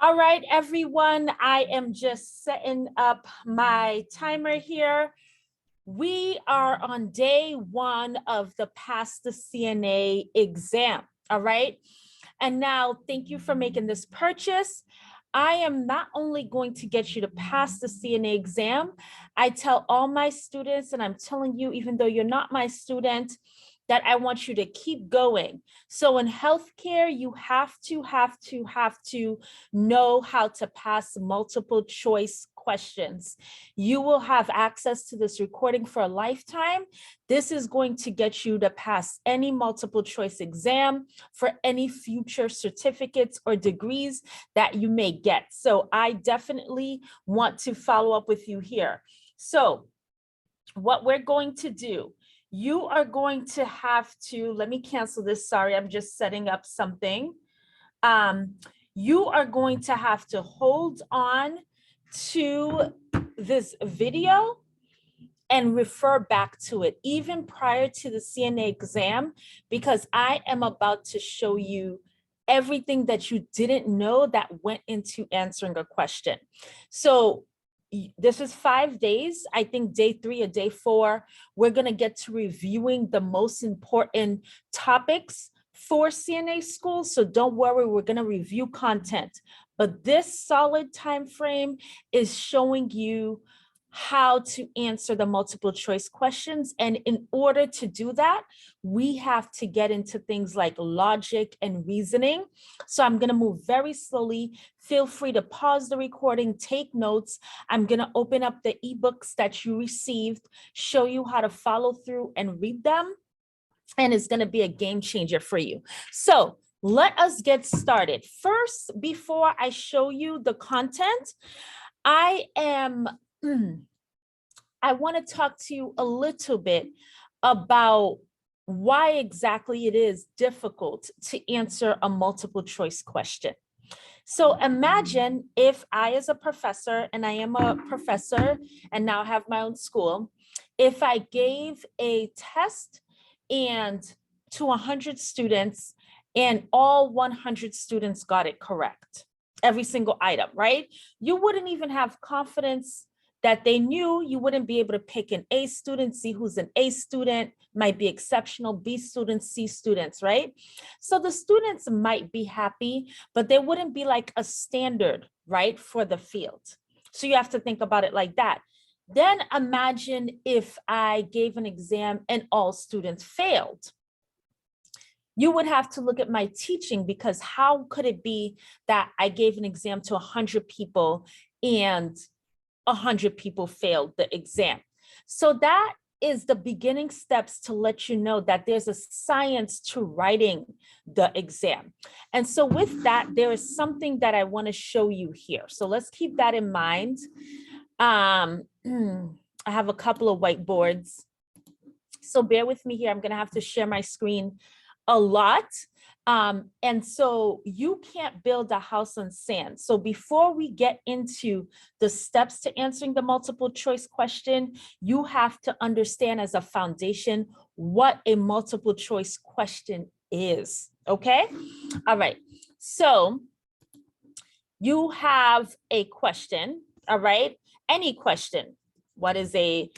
All right, everyone, I am just setting up my timer here. We are on day one of the Pass the CNA exam, all right? And now, thank you for making this purchase. I am not only going to get you to pass the CNA exam, I tell all my students, and I'm telling you, even though you're not my student, that I want you to keep going. So in healthcare, you have to know how to pass multiple choice questions. You will have access to this recording for a lifetime. This is going to get you to pass any multiple choice exam for any future certificates or degrees that you may get. So I definitely want to follow up with you here. So what we're going to do, you are going to have to, let me cancel this. Sorry, I'm just setting up something. You are going to have to hold on to this video and refer back to it even prior to the CNA exam, because I am about to show you everything that you didn't know that went into answering a question. So this is 5 days. I think day 3 or day 4, we're going to get to reviewing the most important topics for CNA schools. So don't worry, we're going to review content. But this solid time frame is showing you how to answer the multiple choice questions. And in order to do that, we have to get into things like logic and reasoning. So I'm going to move very slowly. Feel free to pause the recording, take notes. I'm going to open up the ebooks that you received, show you how to follow through and read them. And it's going to be a game changer for you. So let us get started. First, before I show you the content, I want to talk to you a little bit about why exactly it is difficult to answer a multiple choice question. So imagine if I, as a professor, and I am a professor and now have my own school, if I gave a test and to 100 students and all 100 students got it correct, every single item, right? You wouldn't even have confidence that they knew. You wouldn't be able to pick an A student, see who's an A student, might be exceptional, B students, C students, right? So the students might be happy, but they wouldn't be like a standard, right, for the field. So you have to think about it like that. Then imagine if I gave an exam and all students failed. You would have to look at my teaching, because how could it be that I gave an exam to 100 people and 100 people failed the exam? So that is the beginning steps to let you know that there's a science to writing the exam. And so with that, there is something that I want to show you here. So let's keep that in mind. I have a couple of whiteboards. So bear with me here. I'm going to have to share my screen a lot. And so you can't build a house on sand. So before we get into the steps to answering the multiple choice question, you have to understand as a foundation what a multiple choice question is. Okay. All right. So you have a question. All right. Any question. What is a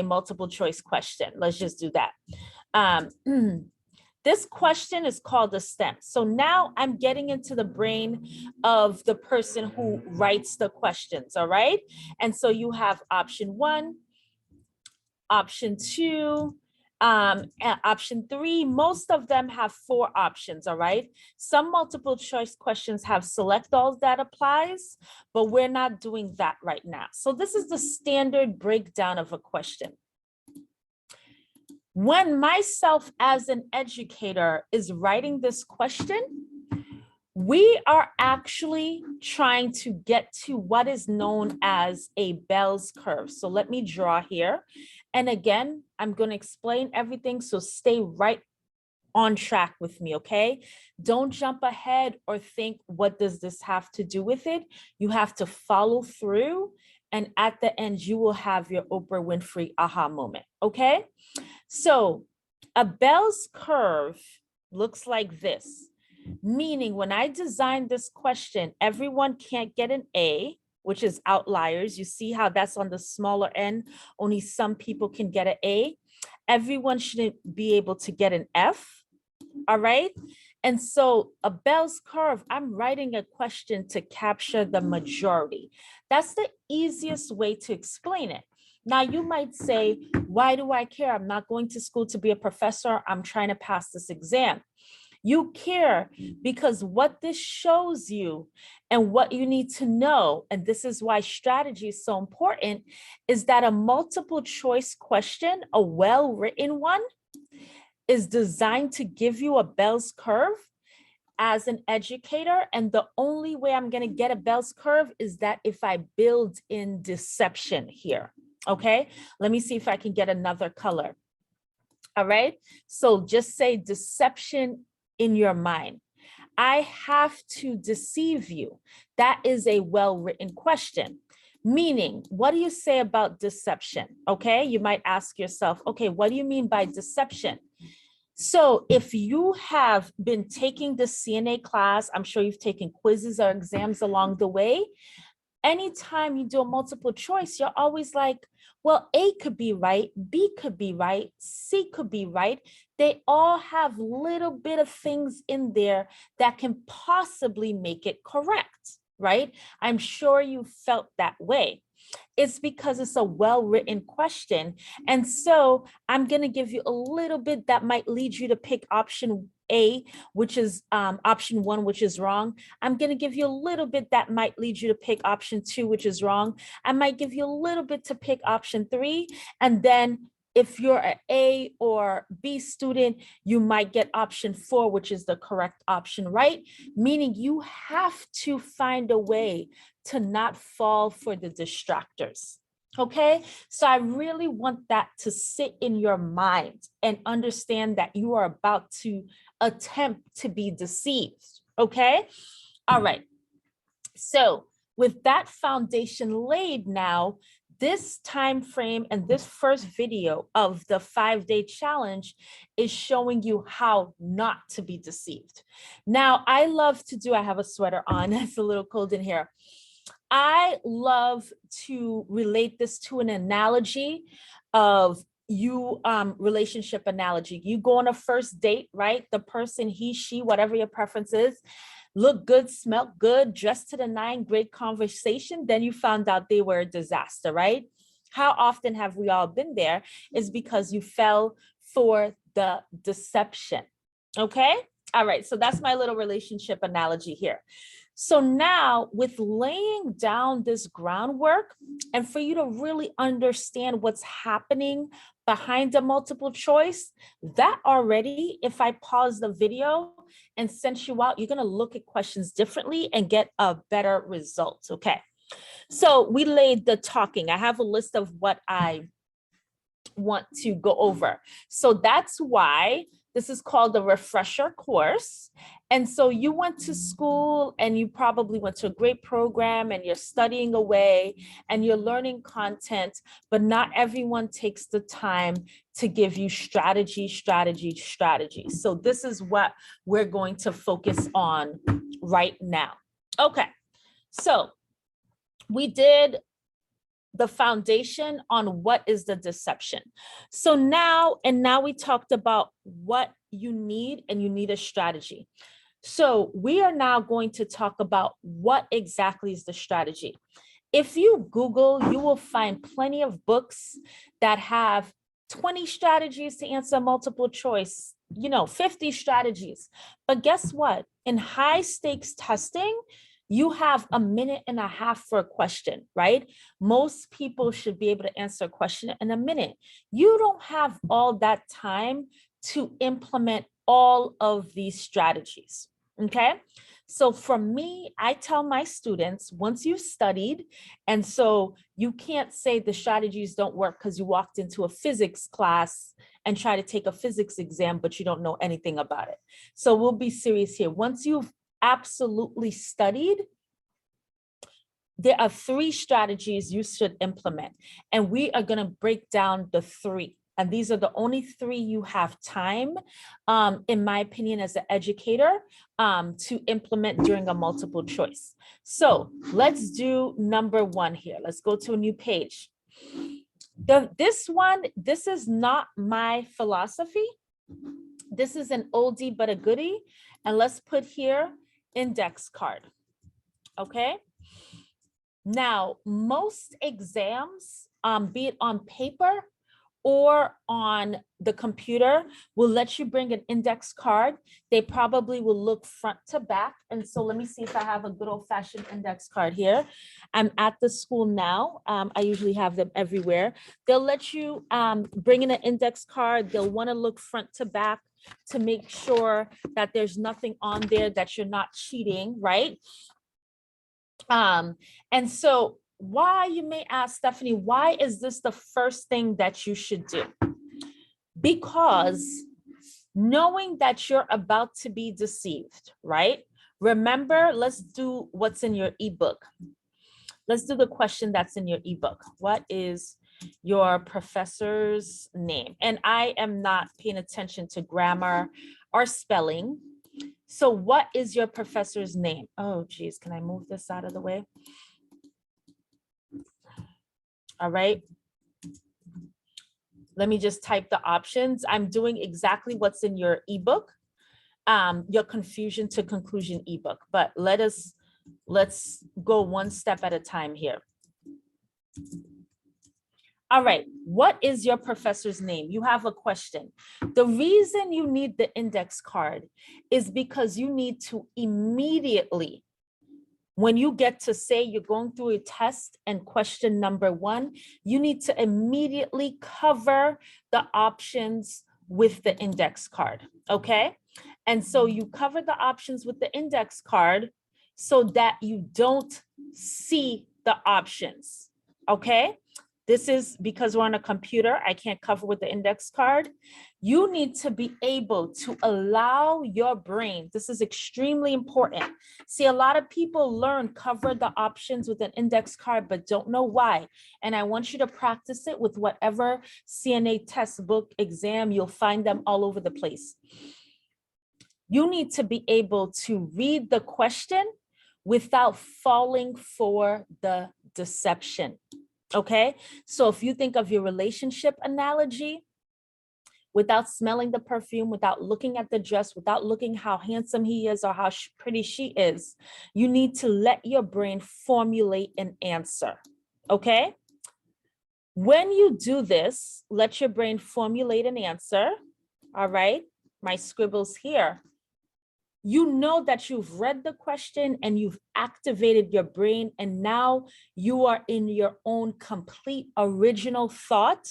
multiple choice question? Let's just do that. This question is called a stem. So now I'm getting into the brain of the person who writes the questions, all right? And so you have option 1, option 2, and option 3. Most of them have 4 options, all right? Some multiple choice questions have select all that applies, but we're not doing that right now. So this is the standard breakdown of a question. When myself as an educator is writing this question, we are actually trying to get to what is known as a Bell's curve. So let me draw here. And again, I'm going to explain everything. So stay right on track with me, okay? Don't jump ahead or think, what does this have to do with it? You have to follow through. And at the end, you will have your Oprah Winfrey aha moment, okay? So a Bell's curve looks like this. Meaning when I designed this question, everyone can't get an A, which is outliers. You see how that's on the smaller end, only some people can get an A. Everyone shouldn't be able to get an F, all right? And so a Bell's curve, I'm writing a question to capture the majority. That's the easiest way to explain it. Now you might say, why do I care? I'm not going to school to be a professor. I'm trying to pass this exam. You care because what this shows you and what you need to know, and this is why strategy is so important, is that a multiple choice question, a well-written one, is designed to give you a Bell's curve as an educator. And the only way I'm going to get a Bell's curve is that if I build in deception here. Okay, let me see if I can get another color. All right, so just say deception in your mind. I have to deceive you. That is a well-written question. Meaning, what do you say about deception? Okay, you might ask yourself, okay, what do you mean by deception? So if you have been taking the CNA class, I'm sure you've taken quizzes or exams along the way. Anytime you do a multiple choice, you're always like, well, A could be right, B could be right, C could be right. They all have little bit of things in there that can possibly make it correct, right? I'm sure you felt that way. It's because it's a well-written question. And so I'm going to give you a little bit that might lead you to pick option A, which is option 1, which is wrong. I'm going to give you a little bit that might lead you to pick option 2, which is wrong. I might give you a little bit to pick option 3. And then if you're an A or B student, you might get option 4, which is the correct option, right? Meaning you have to find a way to not fall for the distractors. Okay, so I really want that to sit in your mind and understand that you are about to attempt to be deceived. Okay, all right. So with that foundation laid now, this time frame and this first video of the 5-day challenge is showing you how not to be deceived. Now, I love to do, I have a sweater on, it's a little cold in here. I love to relate this to an analogy of relationship analogy. You go on a first date, right? The person, he, she, whatever your preference is, look good, smell good, dressed to the nine, great conversation. Then you found out they were a disaster, right? How often have we all been there? Is because you fell for the deception. Okay. All right. So that's my little relationship analogy here. So now with laying down this groundwork and for you to really understand what's happening behind the multiple choice, that already, if I pause the video and send you out, you're going to look at questions differently and get a better result. Okay. So we laid the talking. I have a list of what I want to go over. So that's why this is called the refresher course. And so you went to school and you probably went to a great program and you're studying away and you're learning content, but not everyone takes the time to give you strategy. So this is what we're going to focus on right now. Okay, so we did the foundation on what is the deception. So now we talked about what you need, and you need a strategy. So we are now going to talk about what exactly is the strategy. If you Google, you will find plenty of books that have 20 strategies to answer multiple choice, 50 strategies. But guess what? In high stakes testing, you have a minute and a half for a question, right? Most people should be able to answer a question in a minute. You don't have all that time to implement all of these strategies, okay? So for me, I tell my students, once you've studied, and so you can't say the strategies don't work because you walked into a physics class and try to take a physics exam, but you don't know anything about it. So we'll be serious here. Once you've absolutely studied, there are 3 strategies you should implement, and we are going to break down the 3. And these are the only three you have time, in my opinion, as an educator, to implement during a multiple choice. So let's do number one here. Let's go to a new page. This is not my philosophy. This is an oldie but a goodie. And let's put here index card. Okay. Now, most exams, be it on paper or on the computer, will let you bring an index card. They probably will look front to back. And so let me see if I have a good old-fashioned index card here. I'm at the school now. I usually have them everywhere. They'll let you bring in an index card. They'll want to look front to back to make sure that there's nothing on there, that you're not cheating, right? And so why, you may ask, Stephanie, why is this the first thing that you should do? Because knowing that you're about to be deceived, right? Remember, let's do what's in your ebook. Let's do the question that's in your ebook. What is your professor's name? And I am not paying attention to grammar or spelling. So what is your professor's name? Oh, geez, can I move this out of the way? All right. Let me just type the options. I'm doing exactly what's in your ebook, your confusion to conclusion ebook, but let's go one step at a time here. All right, what is your professor's name? You have a question. The reason you need the index card is because you need to immediately, when you get to say you're going through a test and question number one, you need to immediately cover the options with the index card, okay? And so you cover the options with the index card so that you don't see the options, okay? This is because we're on a computer, I can't cover with the index card. You need to be able to allow your brain, this is extremely important. See, a lot of people learn cover the options with an index card, but don't know why. And I want you to practice it with whatever CNA test book exam, you'll find them all over the place. You need to be able to read the question without falling for the deception. Okay, so if you think of your relationship analogy, without smelling the perfume, without looking at the dress, without looking how handsome he is or how pretty she is, you need to let your brain formulate an answer. Okay, when you do this, let your brain formulate an answer. All right, my scribbles here. You know that you've read the question and you've activated your brain, and now you are in your own complete original thought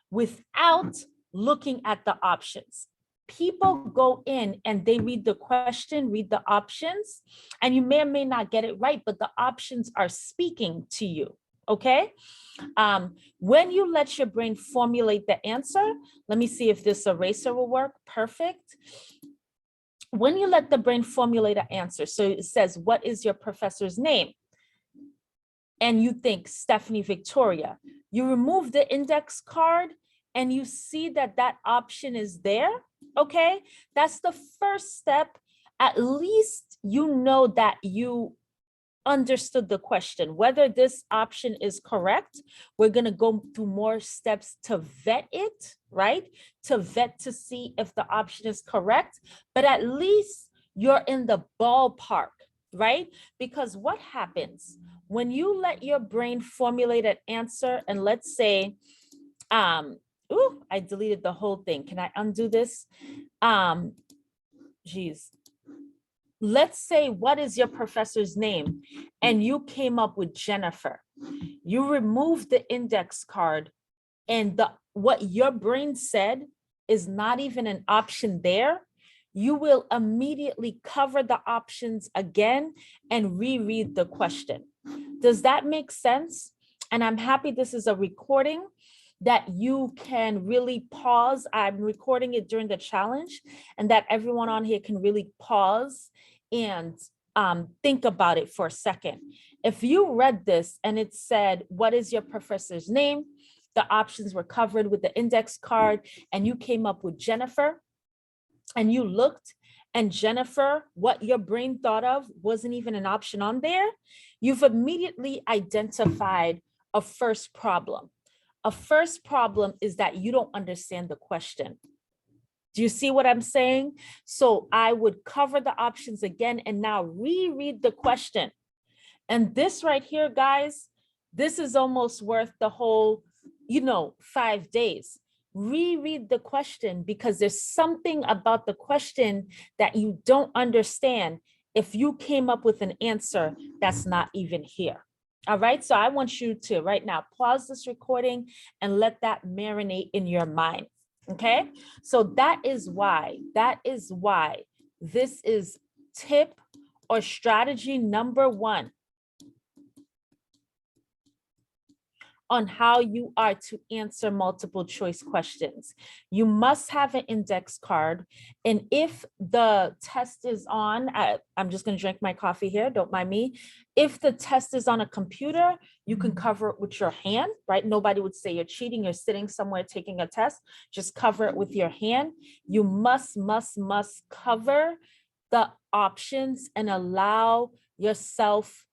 without looking at the options. People go in and they read the question, read the options, and you may or may not get it right, but the options are speaking to you, okay? When you let your brain formulate the answer, let me see if this eraser will work, perfect. When you let the brain formulate an answer, so it says, what is your professor's name? And you think Stephanie Victoria, you remove the index card and you see that that option is there, okay? That's the first step. At least you know that you understood the question. Whether this option is correct, we're going to go through more steps to vet it, right? To vet to see if the option is correct, but at least you're in the ballpark, right? Because what happens when you let your brain formulate an answer, and let's say, ooh, I deleted the whole thing. Can I undo this? Geez. Let's say, what is your professor's name? And you came up with Jennifer. You removed the index card, and what your brain said is not even an option there. You will immediately cover the options again and reread the question. Does that make sense? And I'm happy this is a recording that you can really pause. I'm recording it during the challenge, and that everyone on here can really pause and think about it for a second. If you read this and it said, what is your professor's name? the options were covered with the index card and you came up with Jennifer and you looked and Jennifer, what your brain thought of wasn't even an option on there, you've immediately identified a first problem. A first problem is that you don't understand the question. Do you see what I'm saying? So I would cover the options again and now reread the question. And this right here, guys, this is almost worth the whole, 5 days. Reread the question because there's something about the question that you don't understand if you came up with an answer that's not even here. All right, so I want you to right now pause this recording and let that marinate in your mind. Okay, so that is why this is tip or strategy number 1 on how you are to answer multiple choice questions. You must have an index card. And if the test is on, I'm just gonna drink my coffee here, don't mind me. If the test is on a computer, you can cover it with your hand, right? Nobody would say you're cheating, you're sitting somewhere taking a test, just cover it with your hand. You must cover the options and allow yourself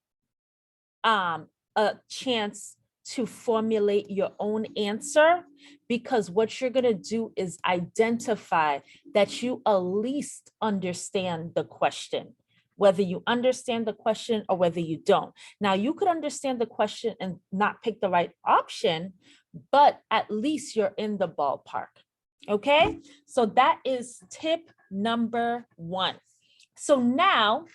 a chance to formulate your own answer, because what you're going to do is identify that you at least understand the question, whether you understand the question or whether you don't. Now, you could understand the question and not pick the right option, but at least you're in the ballpark. Okay, so that is tip number 1. So now,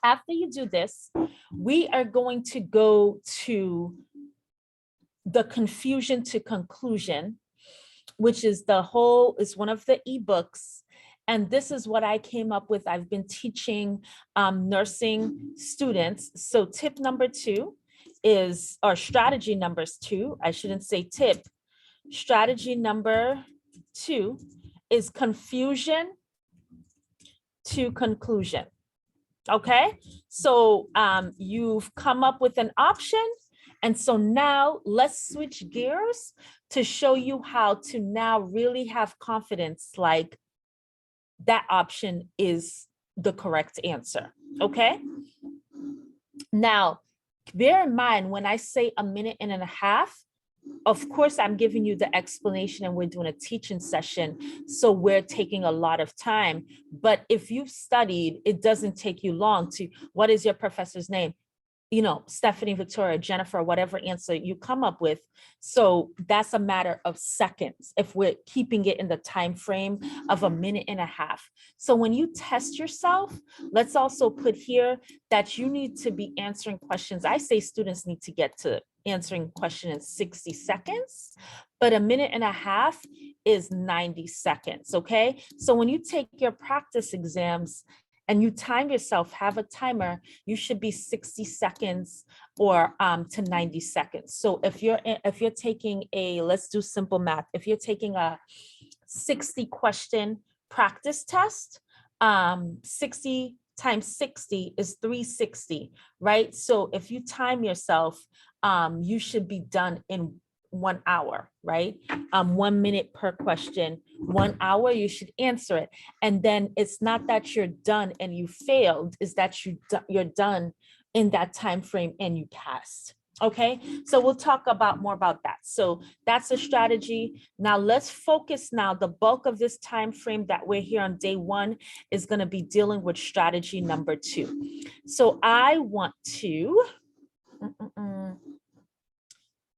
after you do this, we are going to go to the confusion to conclusion, which is one of the ebooks. And this is what I came up with. I've been teaching nursing students. So tip number 2 is, or strategy number 2, I shouldn't say tip. Strategy number 2 is confusion to conclusion. Okay, so you've come up with an option. And so now let's switch gears to show you how to now really have confidence, like that option is the correct answer. Okay. Now, bear in mind, when I say a minute and a half, of course, I'm giving you the explanation and we're doing a teaching session. So we're taking a lot of time. But if you've studied, it doesn't take you long to, what is your professor's name? Stephanie, Victoria, Jennifer, whatever answer you come up with. So that's a matter of seconds if we're keeping it in the time frame of a minute and a half. So when you test yourself, let's also put here that you need to be answering questions. I say students need to get to answering question in 60 seconds, but a minute and a half is 90 seconds, okay? So when you take your practice exams and you time yourself, have a timer, you should be 60 seconds or to 90 seconds. So if you're taking let's do simple math. If you're taking a 60 question practice test, 60 times 60 is 360, right? So if you time yourself, you should be done in 1 hour, right? 1 minute per question, 1 hour, you should answer it. And then it's not that you're done and you failed, is that you're done in that time frame and you passed. Okay, so we'll talk more about that. So that's a strategy. Now let's focus now. The bulk of this time frame that we're here on day 1 is going to be dealing with strategy number 2. So I want to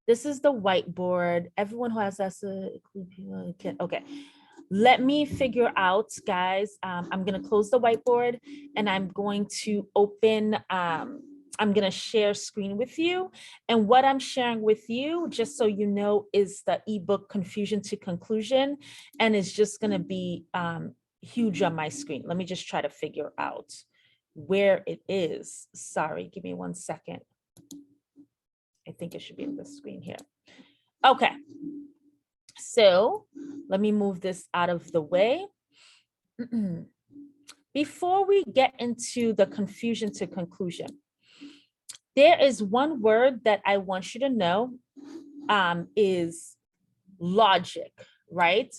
this is the whiteboard. Everyone who has okay. Let me figure out, guys. I'm going to close the whiteboard and I'm going to open, I'm going to share screen with you. And what I'm sharing with you, just so you know, is the ebook Confusion to Conclusion. And it's just going to be huge on my screen. Let me just try to figure out where it is. Sorry, give me 1 second. I think it should be in the screen here. Okay. So let me move this out of the way. Before we get into the confusion to conclusion, there is one word that I want you to know, is logic, right?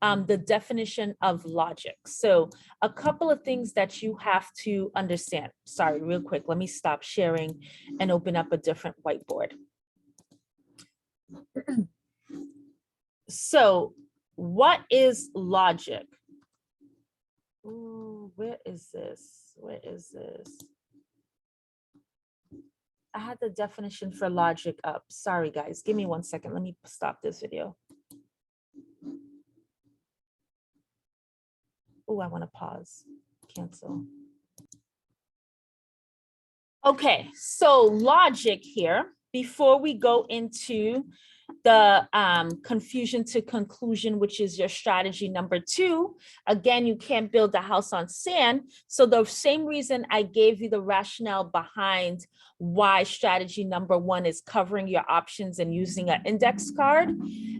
The definition of logic. So a couple of things that you have to understand. Sorry, real quick, let me stop sharing and open up a different whiteboard. So what is logic? Ooh, where is this? Where is this? I had the definition for logic up. Sorry, guys. Give me 1 second. Let me stop this video. Oh, I want to pause. Cancel. Okay, so logic here, before we go into the confusion to conclusion, which is your strategy number 2. Again, you can't build a house on sand. So the same reason I gave you the rationale behind why strategy number 1 is covering your options and using an index card.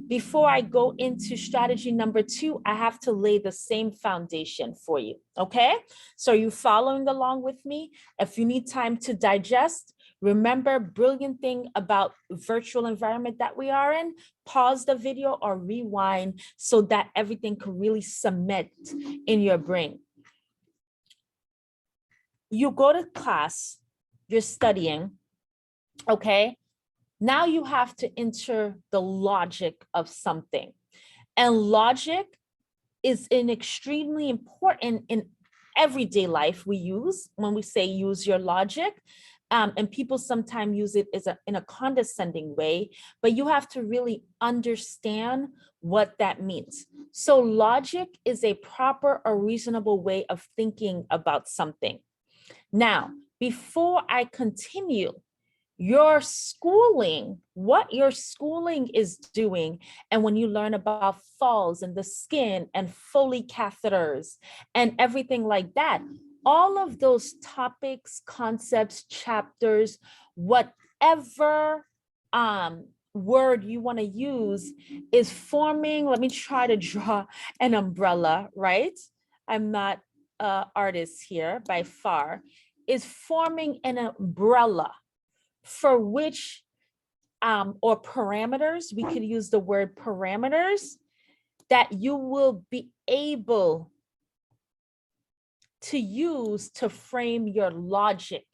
Before I go into strategy number 2, I have to lay the same foundation for you, okay? So are you following along with me? If you need time to digest, remember, brilliant thing about virtual environment that we are in, pause the video or rewind so that everything can really cement in your brain. You go to class, you're studying, okay? Now you have to enter the logic of something. And logic is an extremely important in everyday life we use when we say use your logic. And people sometimes use it as in a condescending way, but you have to really understand what that means. So logic is a proper or reasonable way of thinking about something. Now, before I continue, your schooling, what your schooling is doing, and when you learn about falls and the skin and Foley catheters and everything like that, all of those topics, concepts, chapters, whatever word you want to use is forming, let me try to draw an umbrella, right? I'm not an artist here by far, is forming an umbrella for which, or parameters, we could use the word parameters, that you will be able to use to frame your logic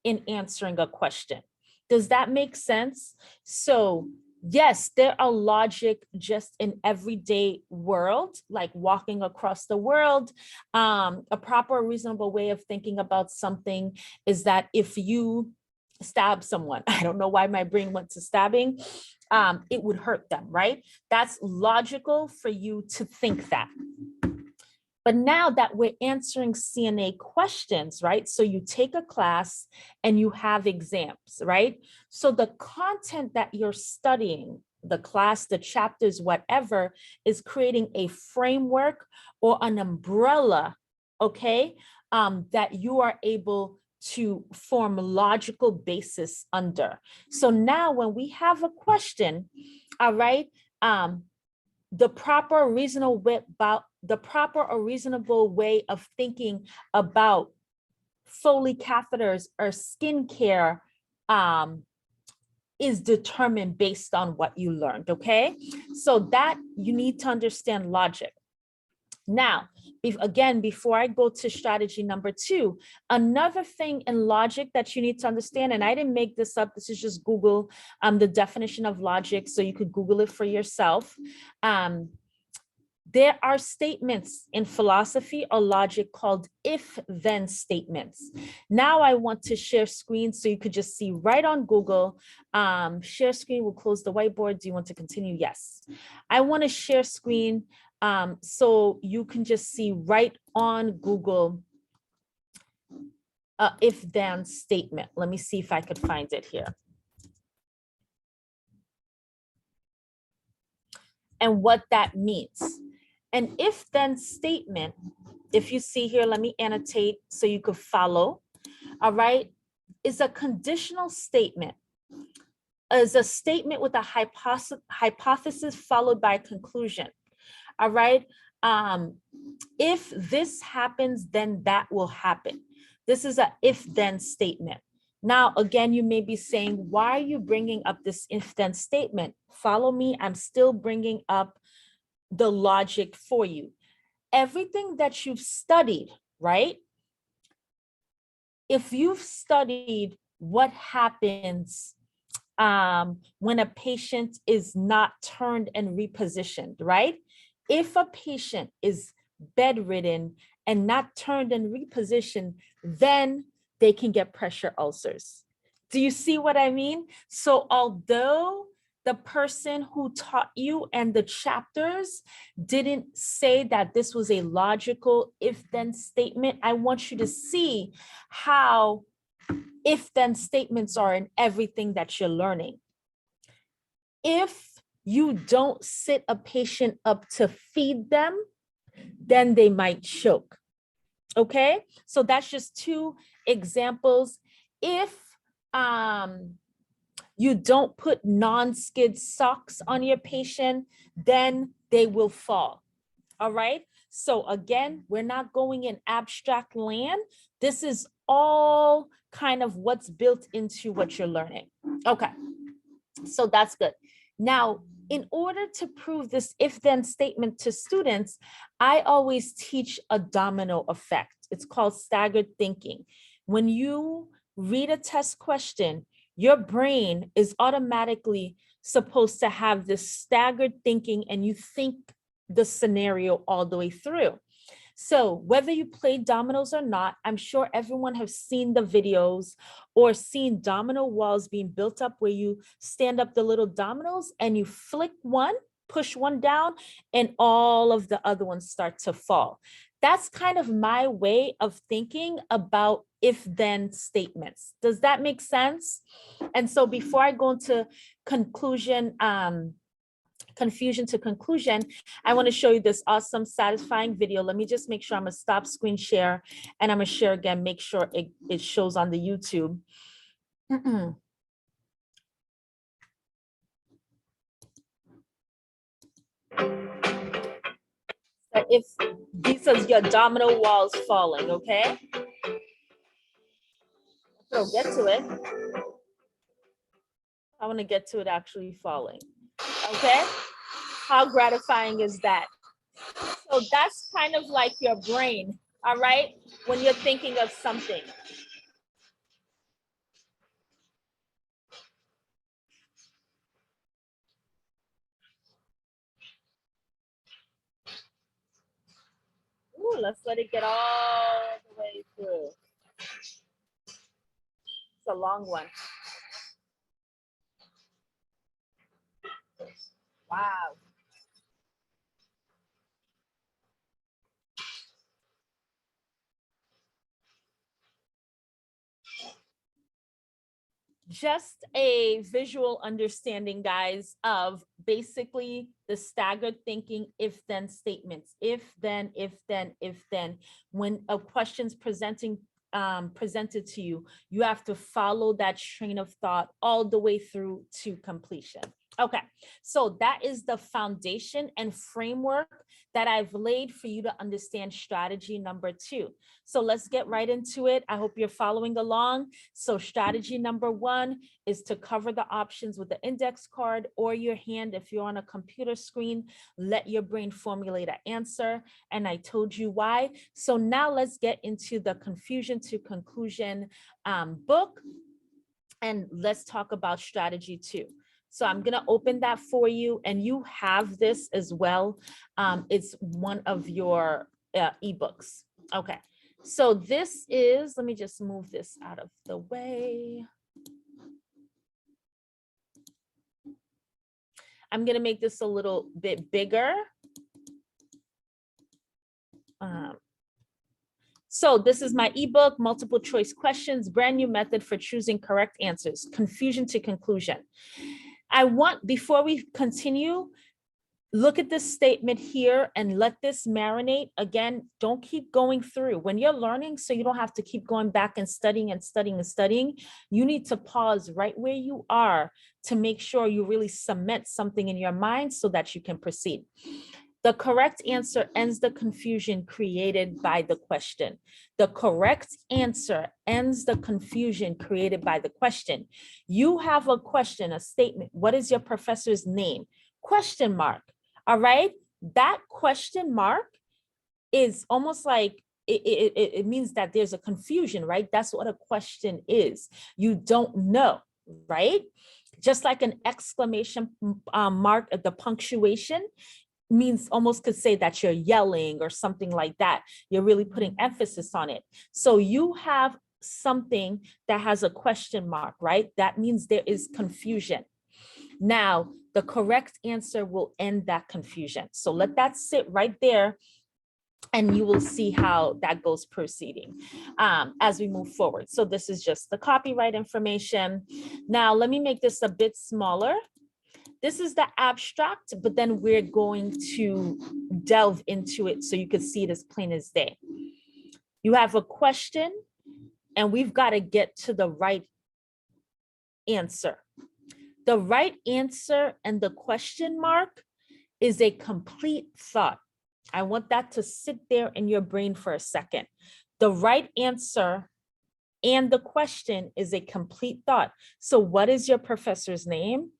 in answering a question. Does that make sense? So yes, there are logic just in everyday world, like walking across the world. A proper, reasonable way of thinking about something is that if you stab someone, I don't know why my brain went to stabbing, it would hurt them, right? That's logical for you to think that. But now that we're answering CNA questions, right? So you take a class and you have exams, right? So the content that you're studying, the class, the chapters, whatever, is creating a framework or an umbrella, okay, that you are able to form logical basis under. So now when we have a question, all right, the proper or reasonable way of thinking about Foley catheters or skincare is determined based on what you learned, okay? So that you need to understand logic. Now, again, before I go to strategy number 2, another thing in logic that you need to understand, and I didn't make this up, this is just Google the definition of logic, so you could Google it for yourself. There are statements in philosophy or logic called if-then statements. Now I want to share screen so you could just see right on Google. Share screen will close the whiteboard. Do you want to continue? Yes. I want to share screen so you can just see right on Google if-then statement. Let me see if I could find it here. And what that means. An if-then statement, if you see here, let me annotate so you could follow, all right, is a conditional statement, is a statement with a hypothesis followed by a conclusion, all right? If this happens, then that will happen. This is a if-then statement. Now, again, you may be saying, why are you bringing up this if-then statement? Follow me, I'm still bringing up the logic for you. Everything that you've studied, right? If you've studied what happens when a patient is not turned and repositioned, right? If a patient is bedridden and not turned and repositioned, then they can get pressure ulcers. Do you see what I mean? So although the person who taught you and the chapters didn't say that this was a logical if-then statement, I want you to see how if-then statements are in everything that you're learning. If you don't sit a patient up to feed them, then they might choke. Okay, so that's just two examples. If you don't put non-skid socks on your patient, then they will fall. All right. So again, we're not going in abstract land. This is all kind of what's built into what you're learning. Okay, so that's good. Now, in order to prove this if-then statement to students, I always teach a domino effect. It's called staggered thinking. When you read a test question, your brain is automatically supposed to have this staggered thinking, and you think the scenario all the way through. So whether you play dominoes or not, I'm sure everyone has seen the videos or seen domino walls being built up where you stand up the little dominoes and you flick one, push one down, and all of the other ones start to fall. That's kind of my way of thinking about if-then statements. Does that make sense? And so before I go into conclusion, confusion to conclusion, I want to show you this awesome, satisfying video. Let me just make sure I'm gonna stop screen share, and I'm gonna share again, make sure it shows on the YouTube. So if these are your domino walls falling, okay? So get to it. I want to get to it actually falling. Okay? How gratifying is that? So that's kind of like your brain, all right? When you're thinking of something. Ooh, let's let it get all the way through. It's a long one. Wow. Just a visual understanding, guys, of basically the staggered thinking if-then statements. If then, if then, if then. When a question's presented to you, you have to follow that train of thought all the way through to completion. Okay, so that is the foundation and framework that I've laid for you to understand strategy number 2. So let's get right into it. I hope you're following along. So strategy number 1 is to cover the options with the index card or your hand. If you're on a computer screen, let your brain formulate an answer. And I told you why. So now let's get into the confusion to conclusion book. And let's talk about strategy 2. So I'm going to open that for you, and you have this as well. It's one of your ebooks. Okay, so this is, let me just move this out of the way. I'm going to make this a little bit bigger. So this is my ebook, multiple choice questions, brand new method for choosing correct answers, confusion to conclusion. I want, before we continue, look at this statement here and let this marinate. Again, don't keep going through. When you're learning, so you don't have to keep going back and studying and studying and studying, you need to pause right where you are to make sure you really cement something in your mind so that you can proceed. The correct answer ends the confusion created by the question. The correct answer ends the confusion created by the question. You have a question, a statement. What is your professor's name? Question mark. All right. That question mark is almost like it means that there's a confusion, right? That's what a question is. You don't know, right? Just like an exclamation mark at the punctuation means almost could say that you're yelling or something like that. You're really putting emphasis on it. So you have something that has a question mark, right? That means there is confusion. Now, the correct answer will end that confusion. So let that sit right there, and you will see how that goes proceeding as we move forward. So this is just the copyright information. Now, let me make this a bit smaller. This is the abstract, but then we're going to delve into it so you can see it as plain as day. You have a question, and we've got to get to the right answer. The right answer and the question mark is a complete thought. I want that to sit there in your brain for a second. The right answer and the question is a complete thought. So what is your professor's name?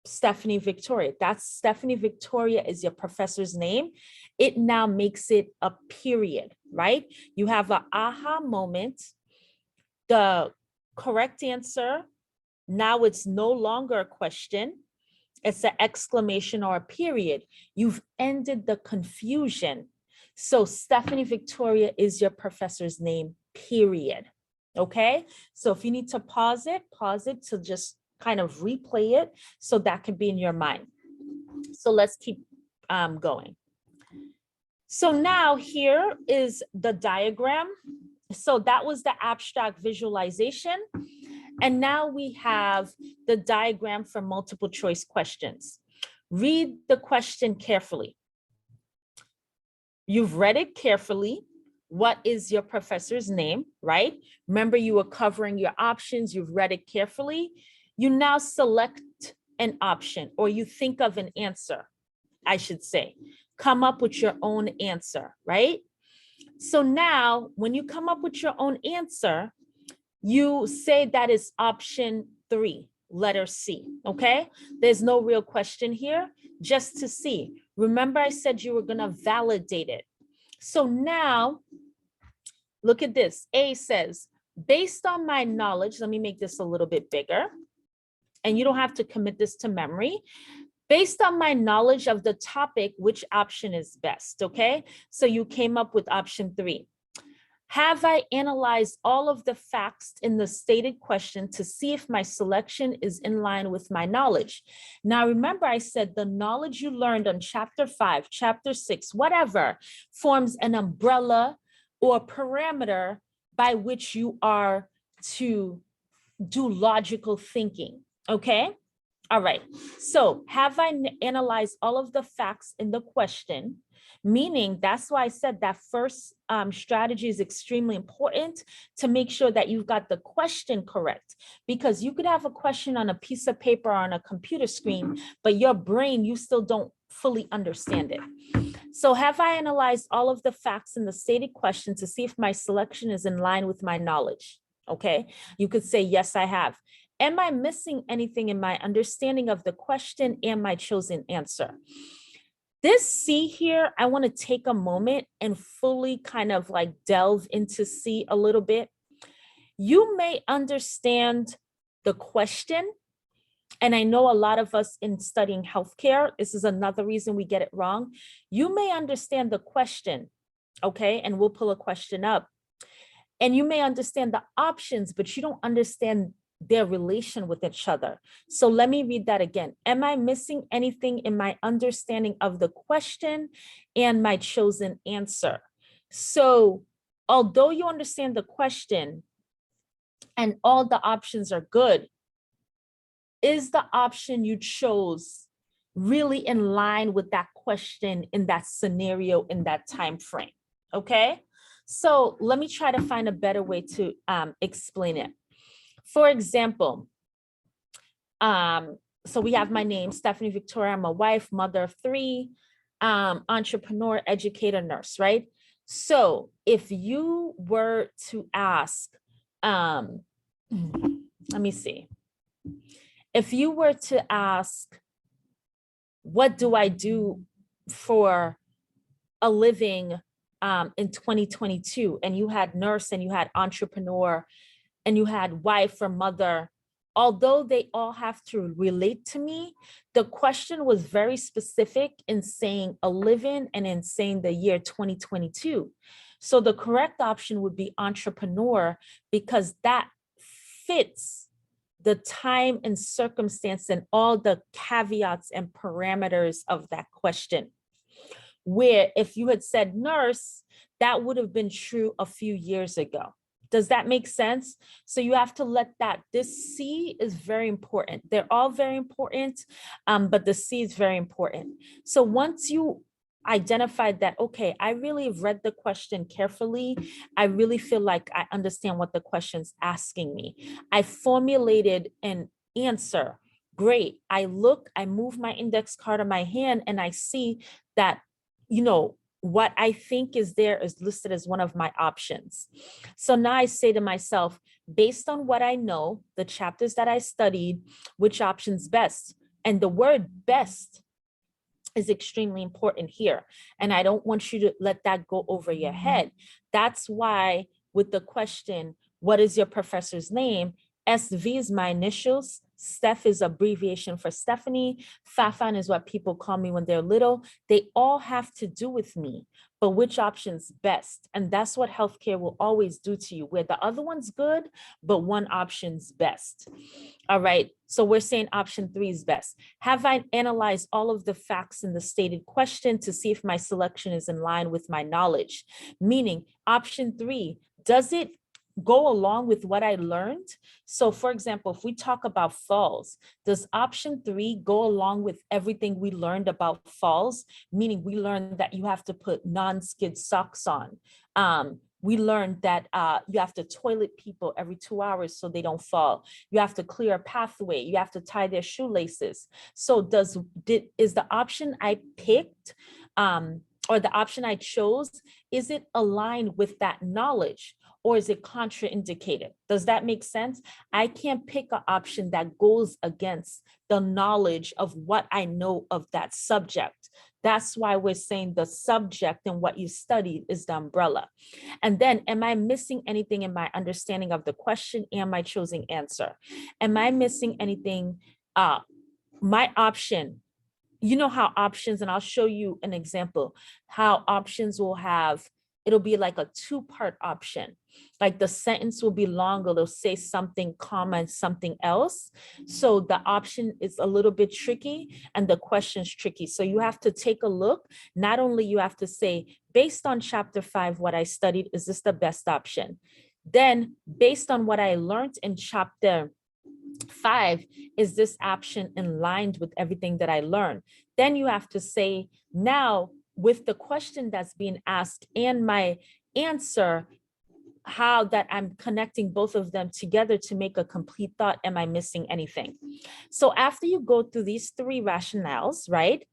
Stephanie Victoria. That's Stephanie Victoria is your professor's name. It now makes it a period, right? You have an aha moment. The correct answer, now it's no longer a question. It's an exclamation or a period. You've ended the confusion. So Stephanie Victoria is your professor's name, period. Okay? So if you need to pause it to just kind of replay it so that can be in your mind. So let's keep going. So now here is the diagram. So that was the abstract visualization. And now we have the diagram for multiple choice questions. Read the question carefully. You've read it carefully. What is your professor's name, right? Remember, you were covering your options. You've read it carefully. You now select an option, or you think of an answer, I should say. Come up with your own answer, right? So now when you come up with your own answer, you say that is option 3, letter C, okay? There's no real question here, just to see. Remember, I said you were gonna validate it. So now, look at this. A says, based on my knowledge, let me make this a little bit bigger, and you don't have to commit this to memory. Based on my knowledge of the topic, which option is best, okay? So you came up with option 3. Have I analyzed all of the facts in the stated question to see if my selection is in line with my knowledge? Now, remember I said the knowledge you learned on chapter 5, chapter 6, whatever, forms an umbrella or parameter by which you are to do logical thinking, okay? All right, so have I analyzed all of the facts in the question? Meaning that's why I said that first strategy is extremely important to make sure that you've got the question correct, because you could have a question on a piece of paper or on a computer screen, but your brain, you still don't fully understand it. So have I analyzed all of the facts in the stated question to see if my selection is in line with my knowledge? Okay, you could say, yes, I have. Am I missing anything in my understanding of the question and my chosen answer? This C here, I want to take a moment and fully kind of like delve into C a little bit. You may understand the question, and I know a lot of us in studying healthcare, this is another reason we get it wrong. You may understand the question, okay? And we'll pull a question up. And you may understand the options, but you don't understand their relation with each other. So let me read that again. Am I missing anything in my understanding of the question and my chosen answer? So although you understand the question and all the options are good, is the option you chose really in line with that question in that scenario, in that time frame? Okay, so let me try to find a better way to explain it. For example, so we have my name, Stephanie Victoria. I'm a wife, mother of 3. entrepreneur, educator, nurse, right? So if you were to ask, let me see. If you were to ask, what do I do for a living in 2022? And you had nurse and you had entrepreneur and you had wife or mother, although they all have to relate to me, the question was very specific in saying a living and in saying the year 2022. So the correct option would be entrepreneur because that fits the time and circumstance and all the caveats and parameters of that question. Where if you had said nurse, that would have been true a few years ago. Does that make sense? So you have to let that, this C is very important. They're all very important, but the C is very important. So once you identified that, okay, I really have read the question carefully. I really feel like I understand what the question's asking me. I formulated an answer. Great. I look, I move my index card on my hand and I see that, you know, what I think is there is listed as one of my options. So now I say to myself, based on what I know, the chapters that I studied, which option's best? And the word best is extremely important here. And I don't want you to let that go over your head. That's why with the question, what is your professor's name? SV is my initials. Steph is abbreviation for Stephanie. Fafan is what people call me when they're little. They all have to do with me, but which option's best? And that's what healthcare will always do to you, where the other one's good, but one option's best. All right, so we're saying option 3 is best. Have I analyzed all of the facts in the stated question to see if my selection is in line with my knowledge? Meaning option 3, does it go along with what I learned? So for example, if we talk about falls, does option 3 go along with everything we learned about falls? Meaning we learned that you have to put non-skid socks on. We learned that you have to toilet people every 2 hours so they don't fall. You have to clear a pathway. You have to tie their shoelaces. So is the option I picked or the option I chose, is it aligned with that knowledge? Or is it contraindicated? Does that make sense? I can't pick an option that goes against the knowledge of what I know of that subject. That's why we're saying the subject and what you studied is the umbrella. And then, am I missing anything in my understanding of the question and my choosing answer? Am I missing anything? My option, you know how options, and I'll show you an example, how options will have, it'll be like a 2-part option. Like the sentence will be longer, they'll say something comma and something else. So the option is a little bit tricky and the question's tricky. So you have to take a look. Not only you have to say, based on chapter 5, what I studied, is this the best option? Then based on what I learned in chapter 5, is this option in line with everything that I learned? Then you have to say, now with the question that's being asked and my answer, how that I'm connecting both of them together to make a complete thought. Am I missing anything? So after you go through these 3 rationales, right,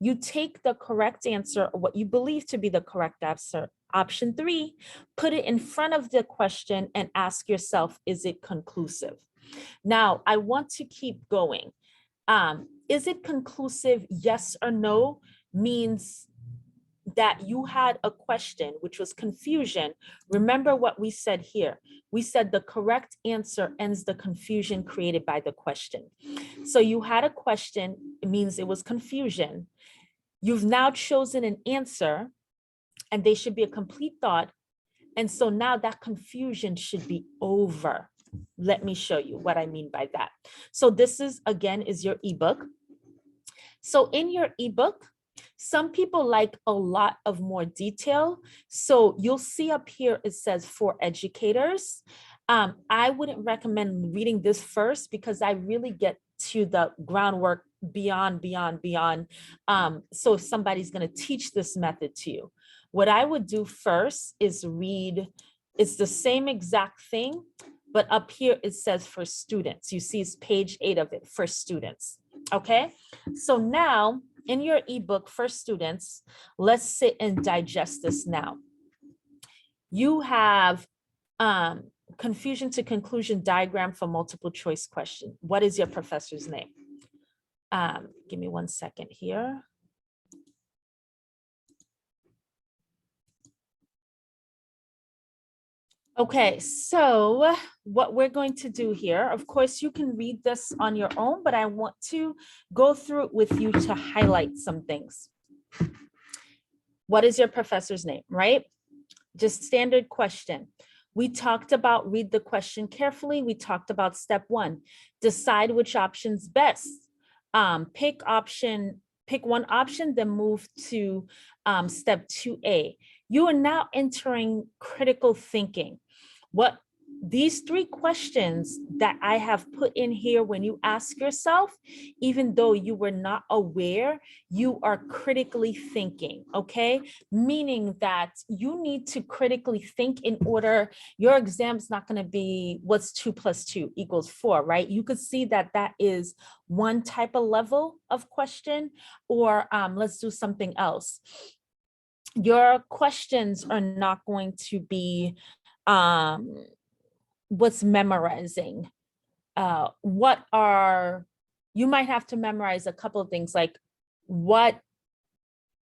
you take the correct answer, or what you believe to be the correct answer, option 3, put it in front of the question and ask yourself, is it conclusive? Now, I want to keep going. Is it conclusive? Yes or no means that you had a question, which was confusion. Remember what we said here. We said the correct answer ends the confusion created by the question. So you had a question, it means it was confusion. You've now chosen an answer, and they should be a complete thought. And so now that confusion should be over. Let me show you what I mean by that. So this is, again, is your ebook. So in your ebook, some people like a lot of more detail. So you'll see up here, it says for educators. I wouldn't recommend reading this first because I really get to the groundwork beyond. So if somebody's going to teach this method to you, what I would do first is read, it's the same exact thing, but up here it says for students. You see it's page 8 of it, for students. Okay, so now in your ebook for students, let's sit and digest this now. You have confusion to conclusion diagram for multiple choice question. What is your professor's name? Give me 1 second here. Okay, so what we're going to do here, of course, you can read this on your own, but I want to go through it with you to highlight some things. What is your professor's name, right? Just standard question. We talked about read the question carefully. We talked about step 1, decide which option's best. Pick one option, then move to step 2A. You are now entering critical thinking. What these 3 questions that I have put in here, when you ask yourself, even though you were not aware, you are critically thinking, okay? Meaning that you need to critically think in order, your exam's not gonna be what's 2 + 2 = 4, right? You could see that that is one type of level of question, or let's do something else. Your questions are not going to be what's memorizing. You might have to memorize a couple of things, like what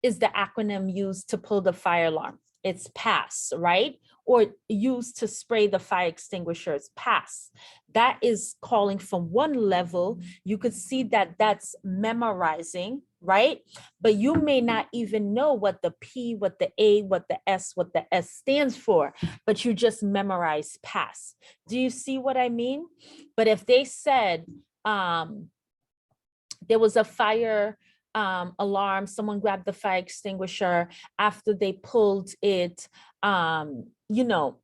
is the acronym used to pull the fire alarm? It's PASS, right? Or used to spray the fire extinguisher, it's PASS. That is calling from one level. You could see that that's memorizing, right? But you may not even know what the P, what the A, what the S stands for, but you just memorize PASS. Do you see what I mean? But if they said there was a fire alarm, someone grabbed the fire extinguisher, after they pulled it, you know,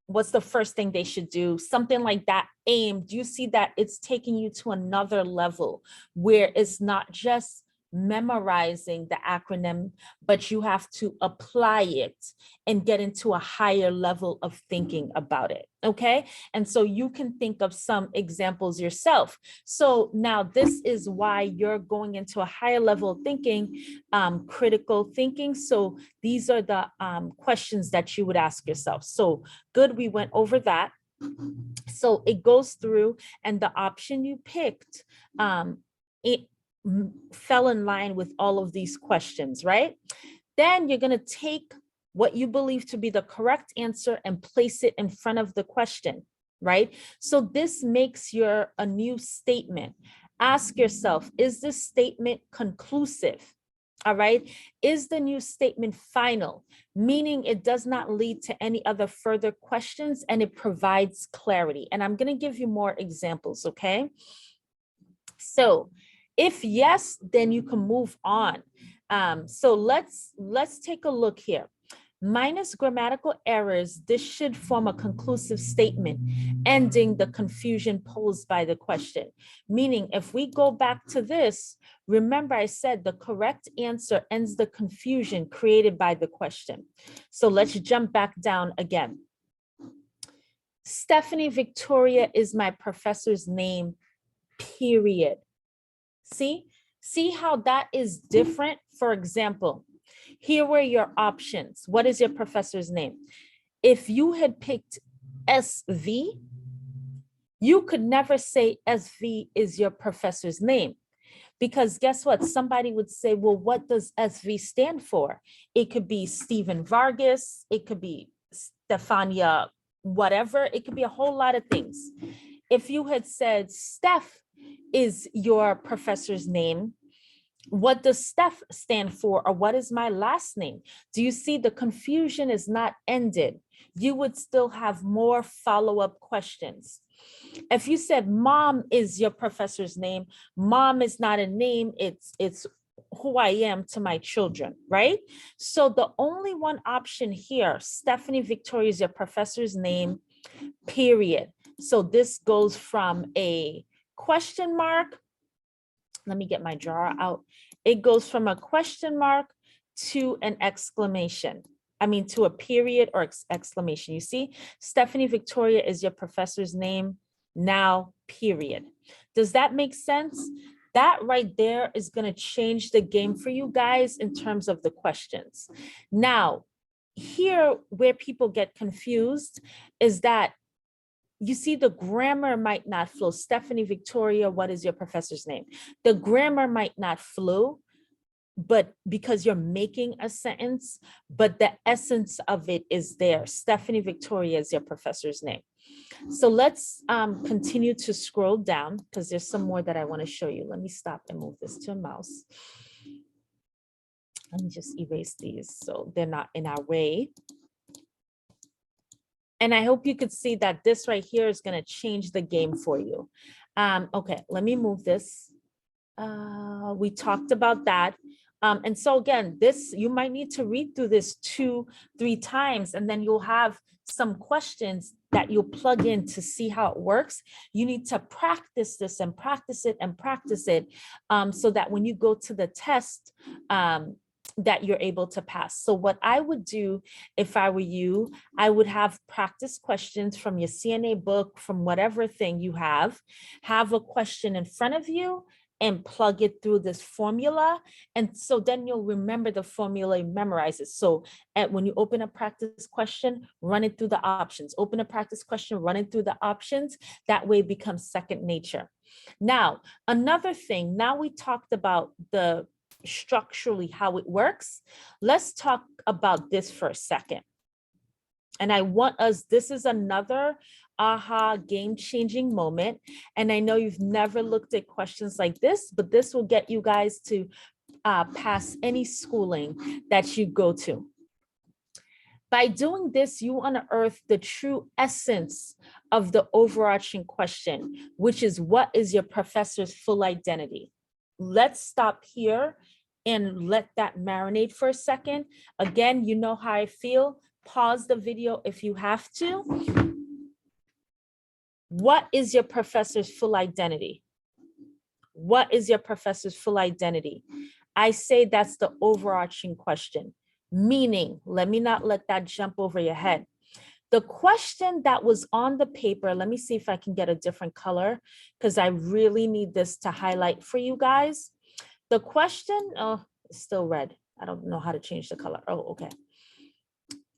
what's the first thing they should do? Something like that. AIM, do you see that it's taking you to another level where it's not just memorizing the acronym, but you have to apply it and get into a higher level of thinking about it, okay? And so you can think of some examples yourself. So now this is why you're going into a higher level of thinking, critical thinking. So these are the questions that you would ask yourself. So good, we went over that. So it goes through, and the option you picked, it fell in line with all of these questions, right? Then you're going to take what you believe to be the correct answer and place it in front of the question, right? So this makes a new statement. Ask yourself, is this statement conclusive? All right. Is the new statement final? Meaning it does not lead to any other further questions, and it provides clarity. And I'm going to give you more examples, okay? So if yes, then you can move on. So let's take a look here. Minus grammatical errors, this should form a conclusive statement, ending the confusion posed by the question. Meaning, if we go back to this, remember I said the correct answer ends the confusion created by the question. So let's jump back down again. Stephanie Victoria is my professor's name, period. See how that is different? For example, here were your options. What is your professor's name? If you had picked SV, you could never say SV is your professor's name. Because guess what? Somebody would say, well, what does SV stand for? It could be Stephen Vargas. It could be Stefania, whatever. It could be a whole lot of things. If you had said Steph is your professor's name, what does Steph stand for, or what is my last name? Do you see the confusion is not ended? You would still have more follow-up questions. If you said mom is your professor's name, mom is not a name, it's who I am to my children, right? So the only one option here, Stephanie Victoria is your professor's name, period. So this goes from a question mark. Let me get my drawer out. It goes from a question mark to an exclamation. I mean, to a period or exclamation. You see, Stephanie Victoria is your professor's name now, period. Does that make sense? That right there is going to change the game for you guys in terms of the questions. Now, here where people get confused is that you see the grammar might not flow. Stephanie Victoria, what is your professor's name? The grammar might not flow, but because you're making a sentence, but the essence of it is there. Stephanie Victoria is your professor's name. So let's continue to scroll down because there's some more that I want to show you. Let me stop and move this to a mouse. Let me just erase these so they're not in our way. And I hope you could see that this right here is going to change the game for you. Okay, let me move this. We talked about that. And so again, this, you might need to read through this 2-3 times, and then you'll have some questions that you'll plug in to see how it works. You need to practice this and practice it and practice it so that when you go to the test, that you're able to pass. So what I would do if I were you, I would have practice questions from your CNA book, from whatever thing you have a question in front of you and plug it through this formula. And so then you'll remember the formula, memorize it. So when you open a practice question, run it through the options. Open a practice question, run it through the options. That way it becomes second nature. Now, another thing, now we talked about the structurally how it works. Let's talk about this for a second. And I want us, this is another aha game-changing moment. And I know you've never looked at questions like this, but this will get you guys to pass any schooling that you go to. By doing this, you unearth the true essence of the overarching question, which is, what is your professor's full identity? Let's stop here and let that marinate for a second. Again, you know how I feel. Pause the video if you have to. What is your professor's full identity? What is your professor's full identity? I say that's the overarching question. Meaning, let me not let that jump over your head. The question that was on the paper, let me see if I can get a different color because I really need this to highlight for you guys. The question, oh, it's still red. I don't know how to change the color. Oh, okay.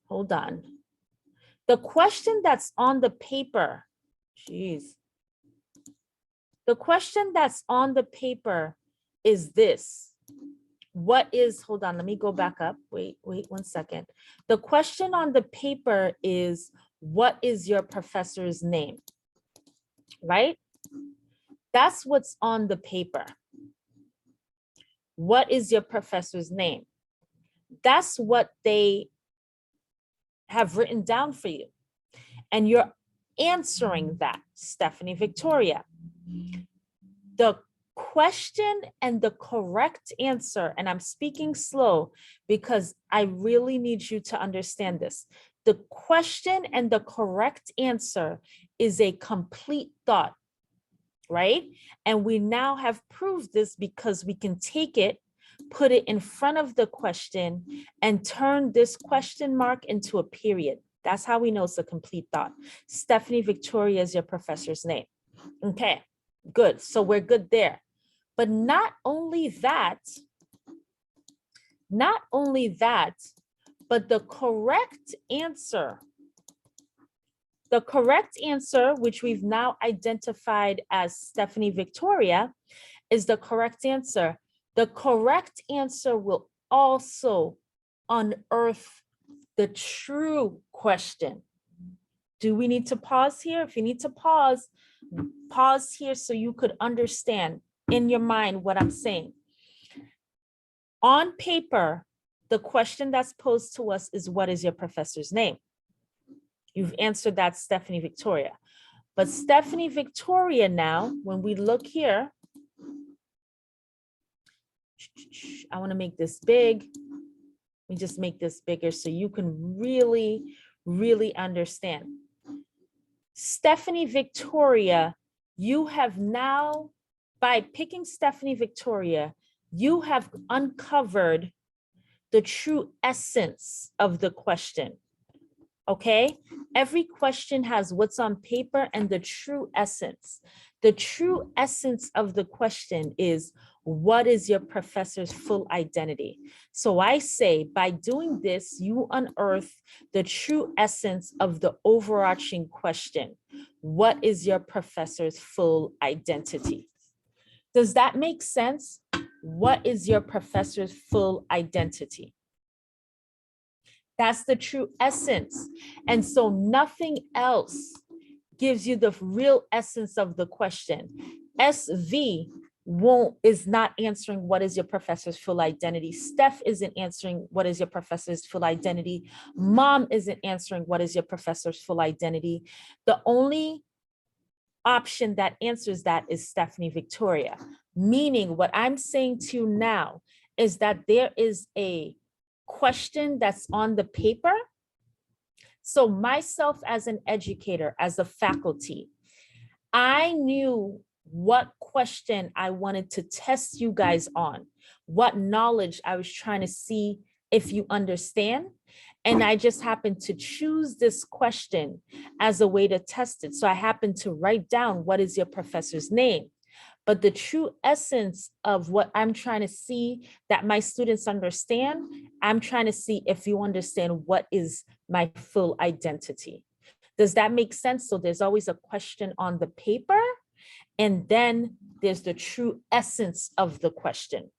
Hold on. The question that's on the paper, geez. The question that's on the paper is this. What is, hold on, let me go back up. Wait 1 second. The question on the paper is, what is your professor's name? Right? That's what's on the paper. What is your professor's name? That's what they have written down for you. And you're answering that, Stephanie Victoria. The question and the correct answer, and I'm speaking slow because I really need you to understand this. The question and the correct answer is a complete thought, right? And we now have proved this because we can take it, put it in front of the question, and turn this question mark into a period. That's how we know it's a complete thought. Stephanie Victoria is your professor's name. Okay, good. So we're good there. But not only that, but the correct answer, which we've now identified as Stephanie Victoria, is the correct answer. The correct answer will also unearth the true question. Do we need to pause here? If you need to pause here so you could understand in your mind what I'm saying. On paper, the question that's posed to us is, what is your professor's name? You've answered that, Stephanie Victoria. But Stephanie Victoria now, when we look here, I want to make this big. Let me just make this bigger so you can really, really understand. Stephanie Victoria, you have now, by picking Stephanie Victoria, you have uncovered the true essence of the question. okay? Every question has what's on paper and the true essence. The true essence of the question is, what is your professor's full identity? So I say, by doing this, you unearth the true essence of the overarching question. What is your professor's full identity? Does that make sense? What is your professor's full identity? That's the true essence. And so nothing else gives you the real essence of the question. SV is not answering what is your professor's full identity. Steph isn't answering what is your professor's full identity. Mom isn't answering what is your professor's full identity. The only option that answers that is Stephanie Victoria. Meaning what I'm saying to you now is that there is a question that's on the paper. So myself as an educator, as a faculty, I knew what question I wanted to test you guys on, what knowledge I was trying to see if you understand. And I just happened to choose this question as a way to test it. So I happened to write down, what is your professor's name? But the true essence of what I'm trying to see that my students understand, I'm trying to see if you understand what is my full identity. Does that make sense? So there's always a question on the paper, and then there's the true essence of the question.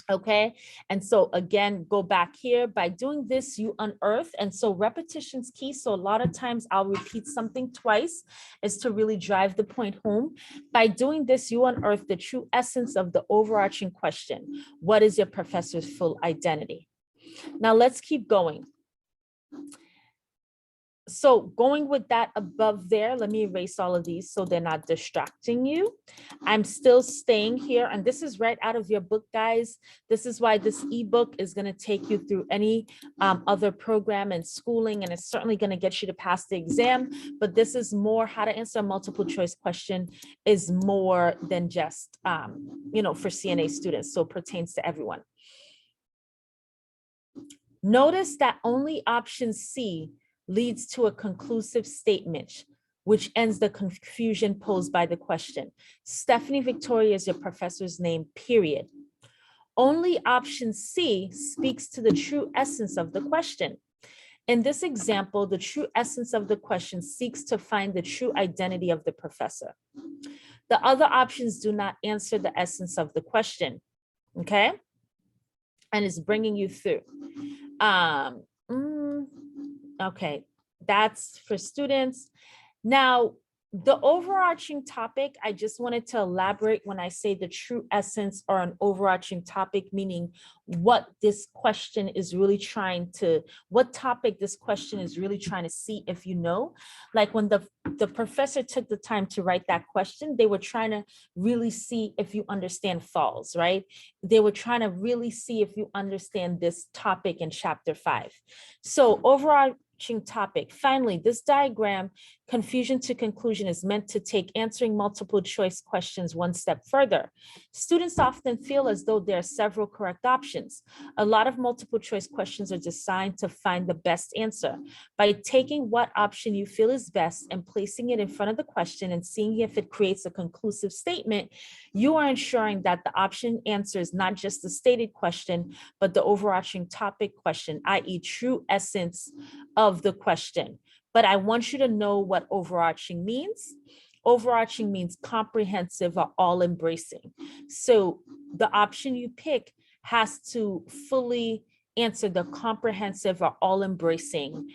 Okay, and so again, go back here. By doing this, you unearth, and so repetition's key. So a lot of times I'll repeat something twice is to really drive the point home. By doing this, you unearth the true essence of the overarching question. What is your professor's full identity? Now let's keep going. So going with that above there, let me erase all of these so they're not distracting you. I'm still staying here, and this is right out of your book, guys. This is why this ebook is going to take you through any other program and schooling, and it's certainly going to get you to pass the exam. But this is more how to answer a multiple choice question is more than just, for CNA students. So it pertains to everyone. Notice that only option C leads to a conclusive statement, which ends the confusion posed by the question. Stephanie Victoria is your professor's name, period. Only option C speaks to the true essence of the question. In this example, the true essence of the question seeks to find the true identity of the professor. The other options do not answer the essence of the question, okay? And it's bringing you through. Okay, that's for students. Now, the overarching topic, I just wanted to elaborate when I say the true essence or an overarching topic, meaning what this question is really trying to, what topic this question is really trying to see if you know. Like when the professor took the time to write that question, they were trying to really see if you understand falls, right? They were trying to really see if you understand this topic in chapter 5. So overall, topic. Finally, this diagram, confusion to conclusion, is meant to take answering multiple choice questions one step further. Students often feel as though there are several correct options. A lot of multiple choice questions are designed to find the best answer. By taking what option you feel is best and placing it in front of the question and seeing if it creates a conclusive statement, you are ensuring that the option answers not just the stated question, but the overarching topic question, i.e. true essence of the question. But I want you to know what overarching means. Overarching means comprehensive or all-embracing. So the option you pick has to fully answer the comprehensive or all-embracing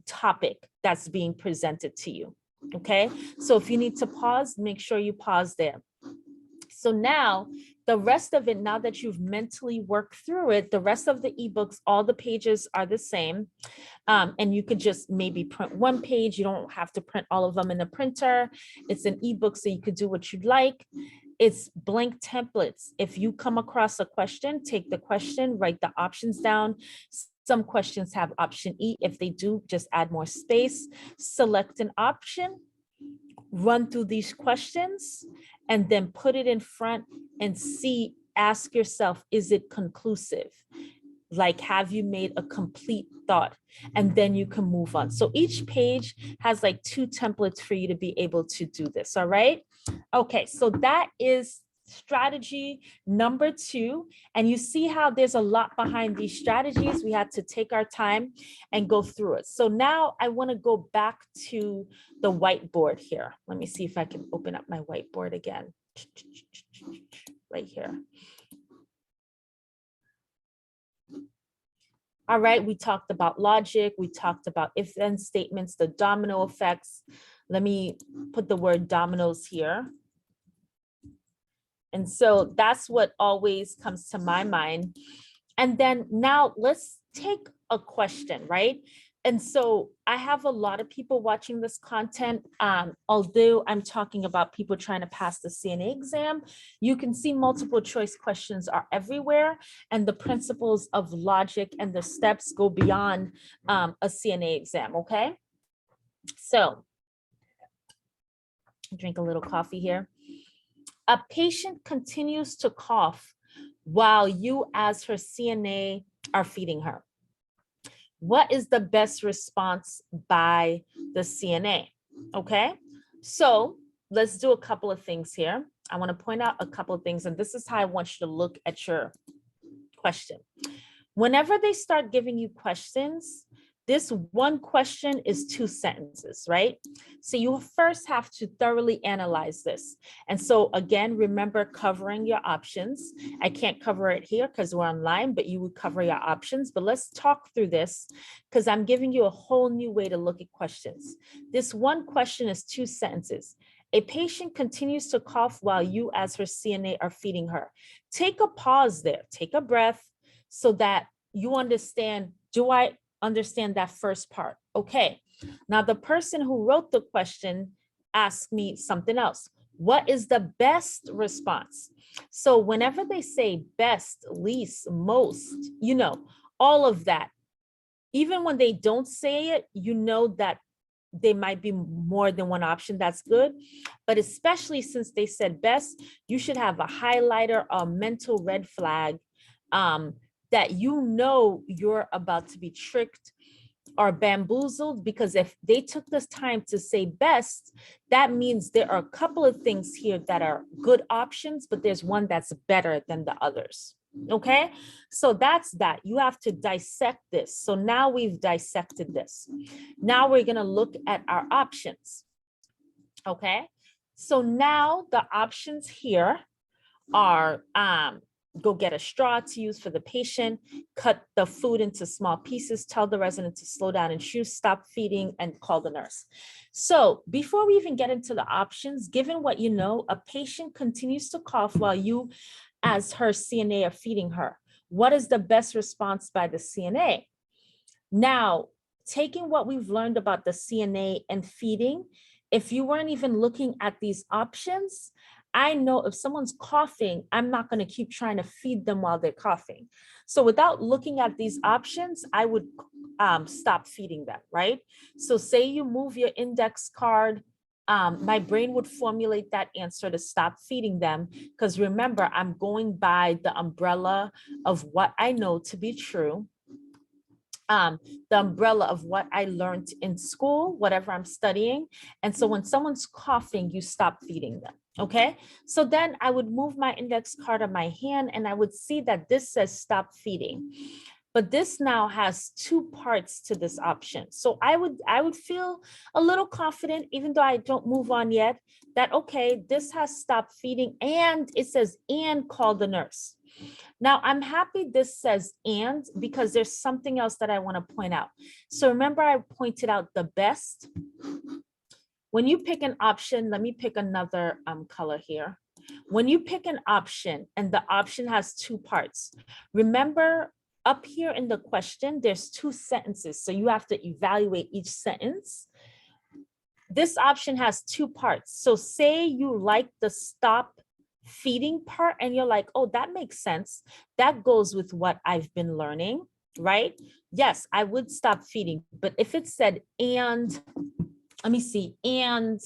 topic that's being presented to you. Okay, so if you need to pause, make sure you pause there. So now the rest of it, now that you've mentally worked through it, the rest of the ebooks, all the pages are the same. And you could just maybe print one page. You don't have to print all of them in the printer. It's an ebook, so you could do what you'd like. It's blank templates. If you come across a question, take the question, write the options down. Some questions have option E. If they do, just add more space. Select an option, run through these questions, and then put it in front and see, ask yourself, is it conclusive? Like, have you made a complete thought? And then you can move on. So each page has like 2 templates for you to be able to do this. All right. Okay. So that is strategy number 2. And you see how there's a lot behind these strategies. We had to take our time and go through it. So now I want to go back to the whiteboard here. Let me see if I can open up my whiteboard again. Right here. All right, we talked about logic, we talked about if-then statements, the domino effects. Let me put the word dominoes here. And so that's what always comes to my mind. And then now let's take a question, right? And so I have a lot of people watching this content. Although I'm talking about people trying to pass the CNA exam, you can see multiple choice questions are everywhere. And the principles of logic and the steps go beyond a CNA exam, okay? So drink a little coffee here. A patient continues to cough while you as her CNA are feeding her. What is the best response by the CNA? Okay, so let's do a couple of things here. I want to point out a couple of things, and this is how I want you to look at your question. Whenever they start giving you questions, this one question is 2 sentences, right? So you first have to thoroughly analyze this. And so again, remember covering your options. I can't cover it here because we're online, but you would cover your options. But let's talk through this because I'm giving you a whole new way to look at questions. This one question is 2 sentences. A patient continues to cough while you as her CNA are feeding her. Take a pause there, take a breath so that you understand, do I understand that first part? Okay, now the person who wrote the question asked me something else. What is the best response? So whenever they say best, least, most, you know, all of that, even when they don't say it, you know that they might be more than one option. That's good. But especially since they said best, you should have a highlighter, a mental red flag, that you know you're about to be tricked or bamboozled, because if they took this time to say best, that means there are a couple of things here that are good options, but there's one that's better than the others. Okay, so that's that. You have to dissect this. So now we've dissected this. Now we're going to look at our options. Okay, so now the options here are go get a straw to use for the patient, cut the food into small pieces, tell the resident to slow down and chew, stop feeding, and call the nurse. So before we even get into the options, given what you know, a patient continues to cough while you as her CNA are feeding her. What is the best response by the CNA? Now, taking what we've learned about the CNA and feeding, if you weren't even looking at these options, I know if someone's coughing, I'm not going to keep trying to feed them while they're coughing. So without looking at these options, I would stop feeding them, right? So say you move your index card, my brain would formulate that answer to stop feeding them. Because remember, I'm going by the umbrella of what I know to be true. The umbrella of what I learned in school, whatever I'm studying. And so when someone's coughing, you stop feeding them. Okay, so then I would move my index card on my hand and I would see that this says stop feeding. But this now has 2 parts to this option. So I would feel a little confident, even though I don't move on yet, that, okay, this has stop feeding and it says, and call the nurse. Now, I'm happy this says and, because there's something else that I want to point out. So remember, I pointed out the best. When you pick an option, let me pick another color here. When you pick an option and the option has 2 parts, remember up here in the question, there's 2 sentences. So you have to evaluate each sentence. This option has 2 parts. So say you like the stop feeding part and you're like, oh, that makes sense. That goes with what I've been learning, right? Yes, I would stop feeding. But if it said, and let me see, and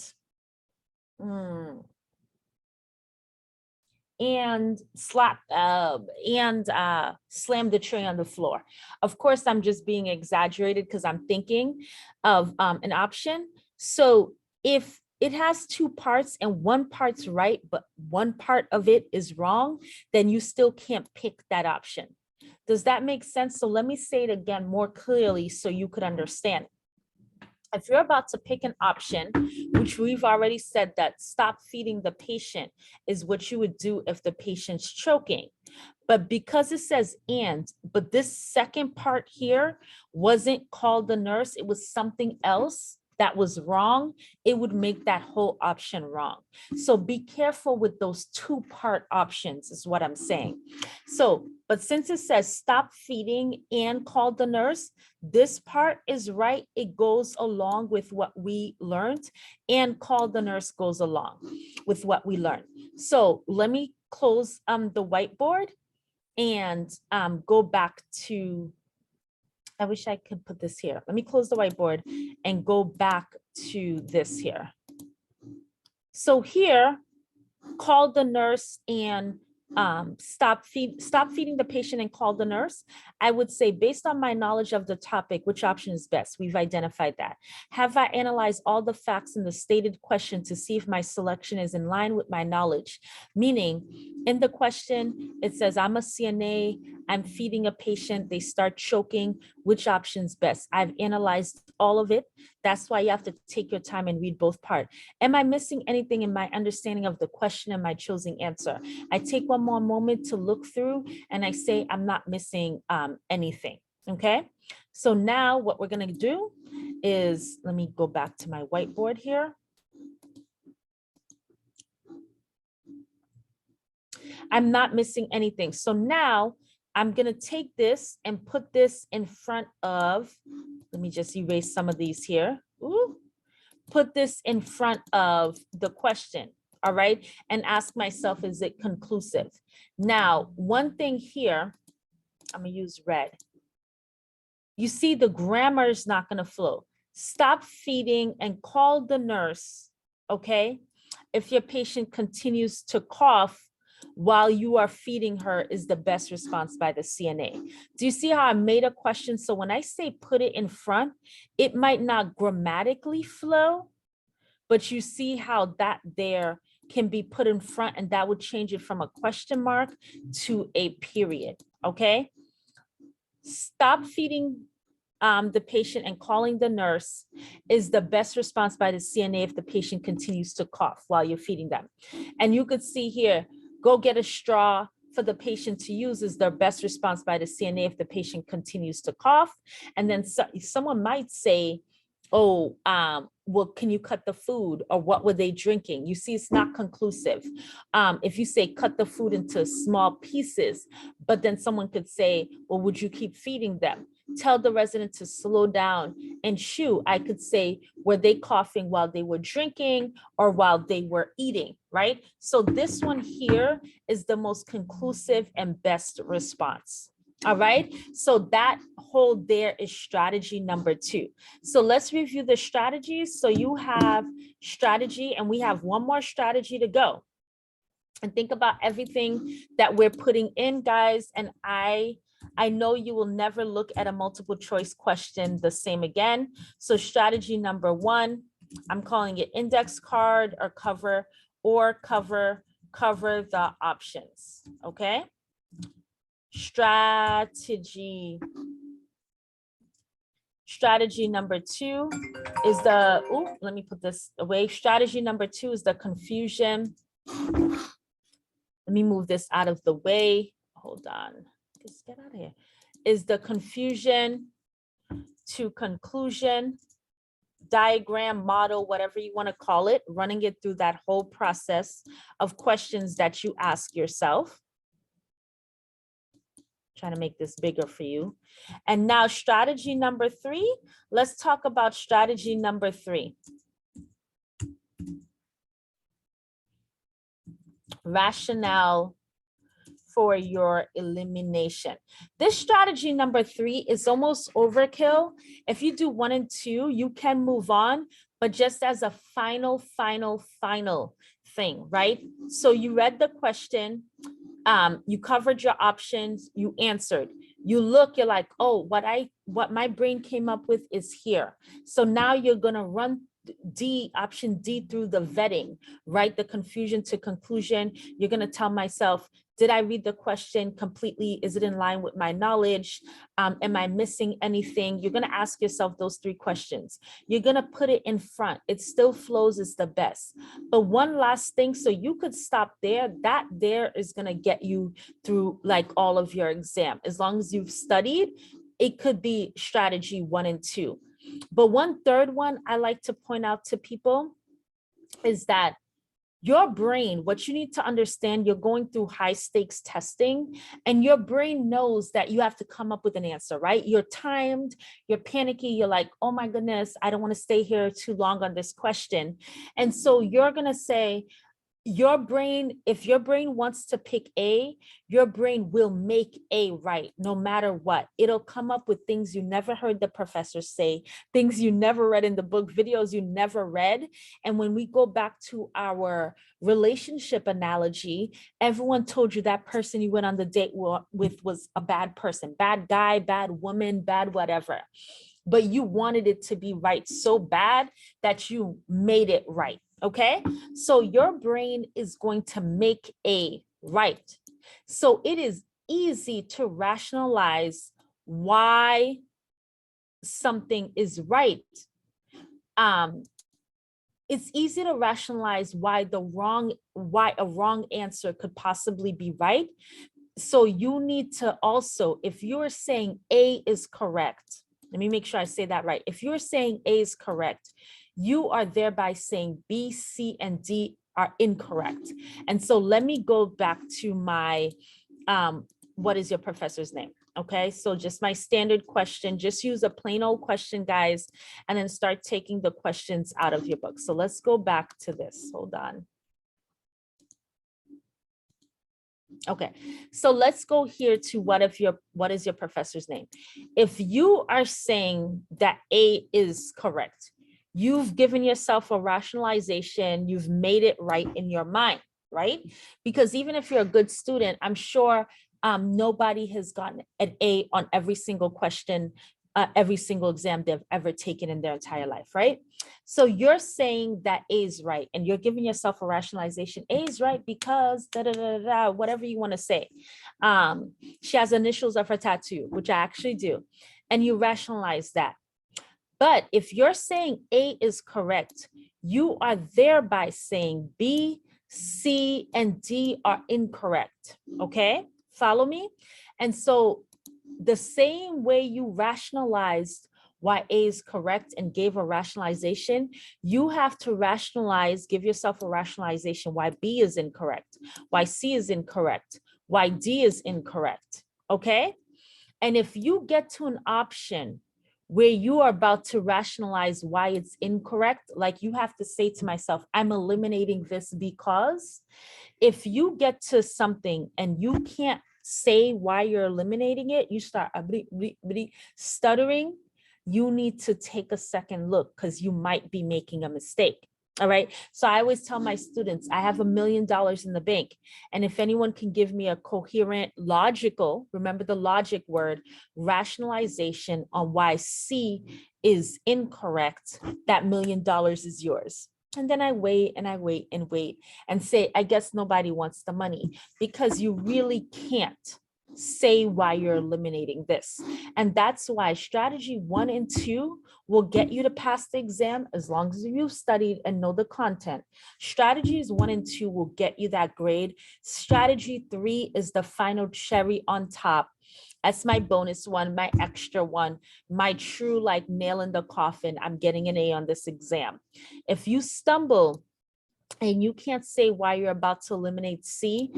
and slam the tray on the floor. Of course, I'm just being exaggerated because I'm thinking of an option. So if it has two parts and one part's right, but one part of it is wrong, then you still can't pick that option. Does that make sense? So let me say it again more clearly so you could understand. If you're about to pick an option, which we've already said that stop feeding the patient is what you would do if the patient's choking. But because it says but this second part here wasn't called the nurse, it was something else that was wrong, it would make that whole option wrong. So be careful with those two-part options is what I'm saying. So, but since it says stop feeding and call the nurse, this part is right. It goes along with what we learned, and call the nurse goes along with what we learned. So let me close the whiteboard and go back to, I wish I could put this here. Let me close the whiteboard and go back to this here. So here, call the nurse and stop feeding the patient and call the nurse. I would say, based on my knowledge of the topic, which option is best? We've identified that. Have I analyzed all the facts in the stated question to see if my selection is in line with my knowledge? Meaning, in the question, it says, I'm a CNA, I'm feeding a patient, they start choking, which option's best? I've analyzed all of it. That's why you have to take your time and read both parts. Am I missing anything in my understanding of the question and my choosing answer? I take one more moment to look through and I say, I'm not missing anything, okay? So now what we're gonna do is, let me go back to my whiteboard here. I'm not missing anything. So now I'm gonna take this and put this in front of, let me just erase some of these here. Ooh. Put this in front of the question, all right? And ask myself, is it conclusive? Now, one thing here, I'm gonna use red. You see the grammar is not gonna flow. Stop feeding and call the nurse, okay? If your patient continues to cough while you are feeding her is the best response by the CNA. Do you see how I made a question? So when I say put it in front, it might not grammatically flow, but you see how that there can be put in front, and that would change it from a question mark to a period, okay? Stop feeding the patient and calling the nurse is the best response by the CNA if the patient continues to cough while you're feeding them. And you could see here, go get a straw for the patient to use is their best response by the CNA if the patient continues to cough. And then someone might say, oh, well, can you cut the food, or what were they drinking? You see, it's not conclusive. If you say cut the food into small pieces, but then someone could say, well, would you keep feeding them? Tell the resident to slow down and chew. I could say, were they coughing while they were drinking or while they were eating, right? So this one here is the most conclusive and best response. All right, so that whole there is strategy number 2. So let's review the strategies. So you have strategy, and we have one more strategy to go. And think about everything that we're putting in, guys. And I know you will never look at a multiple choice question the same again. So strategy number 1, I'm calling it index card or cover the options, okay? Strategy number 2 is the, oh, let me put this away. Strategy number 2 is the confusion. Let me move this out of the way. Hold on, just get out of here. Is the confusion to conclusion diagram, model, whatever you want to call it, running it through that whole process of questions that you ask yourself. Trying to make this bigger for you. And now strategy number 3, let's talk about strategy number 3. Rationale for your elimination. This strategy number 3 is almost overkill. If you do 1 and 2, you can move on, but just as a final thing, right? So you read the question, you covered your options, you answered. You look, you're like, oh, what my brain came up with is here. So now you're gonna run option D through the vetting, right? The confusion to conclusion. You're gonna tell myself, did I read the question completely? Is it in line with my knowledge? Am I missing anything? You're gonna ask yourself those 3 questions. You're gonna put it in front. It still flows is the best. But one last thing, so you could stop there. That there is gonna get you through like all of your exam. As long as you've studied, it could be strategy 1 and 2. But one third one I like to point out to people is that your brain, what you need to understand, you're going through high stakes testing and your brain knows that you have to come up with an answer, right? You're timed, you're panicky, you're like, oh my goodness, I don't want to stay here too long on this question. And so you're going to say, your brain, if your brain wants to pick A, your brain will make A right, no matter what. It'll come up with things you never heard the professor say, things you never read in the book, videos you never read. And when we go back to our relationship analogy, everyone told you that person you went on the date with was a bad person, bad guy, bad woman, bad whatever. But you wanted it to be right so bad that you made it right. Okay, so your brain is going to make A right. So it is easy to rationalize why something is right. It's easy to rationalize why a wrong answer could possibly be right. So you need to also, if you're saying A is correct, let me make sure I say that right. If you're saying A is correct, you are thereby saying B, C, and D are incorrect. And so let me go back to my, what is your professor's name? Okay, so just my standard question, just use a plain old question, guys, and then start taking the questions out of your book. So let's go back to this, hold on. Okay, so let's go here to what is your professor's name? If you are saying that A is correct, you've given yourself a rationalization, you've made it right in your mind, right? Because even if you're a good student, I'm sure nobody has gotten an A on every single question, every single exam they've ever taken in their entire life, right? So you're saying that A is right, and you're giving yourself a rationalization. A is right because da da da da, whatever you want to say. She has initials of her tattoo, which I actually do, and you rationalize that. But if you're saying A is correct, you are thereby saying B, C, and D are incorrect. Okay, follow me? And so the same way you rationalized why A is correct and gave a rationalization, you have to rationalize, give yourself a rationalization why B is incorrect, why C is incorrect, why D is incorrect, okay? And if you get to an option where you are about to rationalize why it's incorrect, like you have to say to myself, I'm eliminating this because, if you get to something and you can't say why you're eliminating it, you start stuttering, you need to take a second look because you might be making a mistake. All right. So I always tell my students, I have $1 million in the bank. And if anyone can give me a coherent, logical, remember the logic word, rationalization on why C is incorrect, that $1 million is yours. And then I wait and I wait and wait and say, I guess nobody wants the money, because you really can't say why you're eliminating this. And that's why strategy 1 and 2 will get you to pass the exam as long as you've studied and know the content. Strategies 1 and 2 will get you that grade. Strategy 3 is the final cherry on top. That's my bonus one, my extra one, my true like nail in the coffin. I'm getting an A on this exam. If you stumble and you can't say why you're about to eliminate C,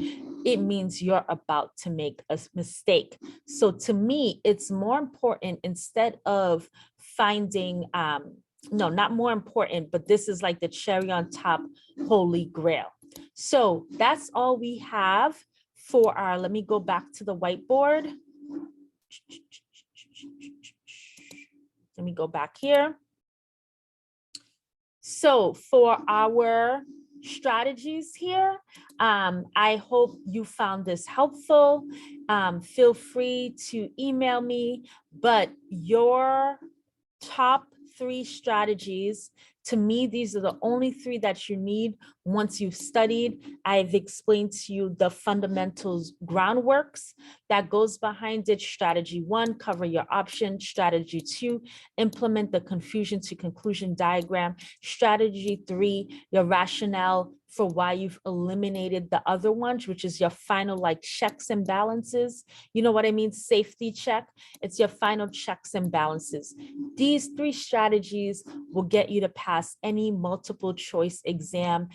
it means you're about to make a mistake. So to me, it's more important, instead of finding, no, not more important, but this is like the cherry on top, holy grail. So that's all we have for our, let me go back to the whiteboard. Let me go back here. So for our strategies here, I hope you found this helpful. Feel free to email me, but your top 3 strategies, to me, these are the only 3 that you need once you've studied. I've explained to you the fundamentals groundworks that goes behind it. Strategy 1, cover your option. Strategy 2, implement the confusion to conclusion diagram. Strategy 3, your rationale for why you've eliminated the other ones, which is your final like checks and balances. You know what I mean? Safety check. It's your final checks and balances. These 3 strategies will get you to pass any multiple choice exam,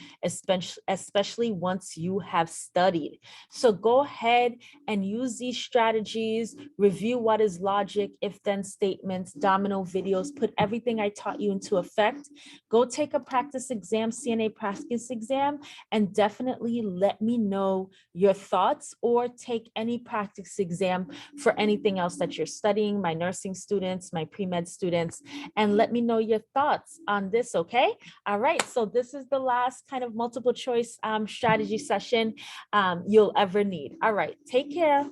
especially once you have studied. So go ahead and use these strategies, review what is logic, if then statements, domino videos, put everything I taught you into effect. Go take a practice exam, CNA practice exam, and definitely let me know your thoughts, or take any practice exam for anything else that you're studying, my nursing students, my pre-med students, and let me know your thoughts on this, okay? All right, so this is the last kind of multiple choice strategy session you'll ever need. All right, take care.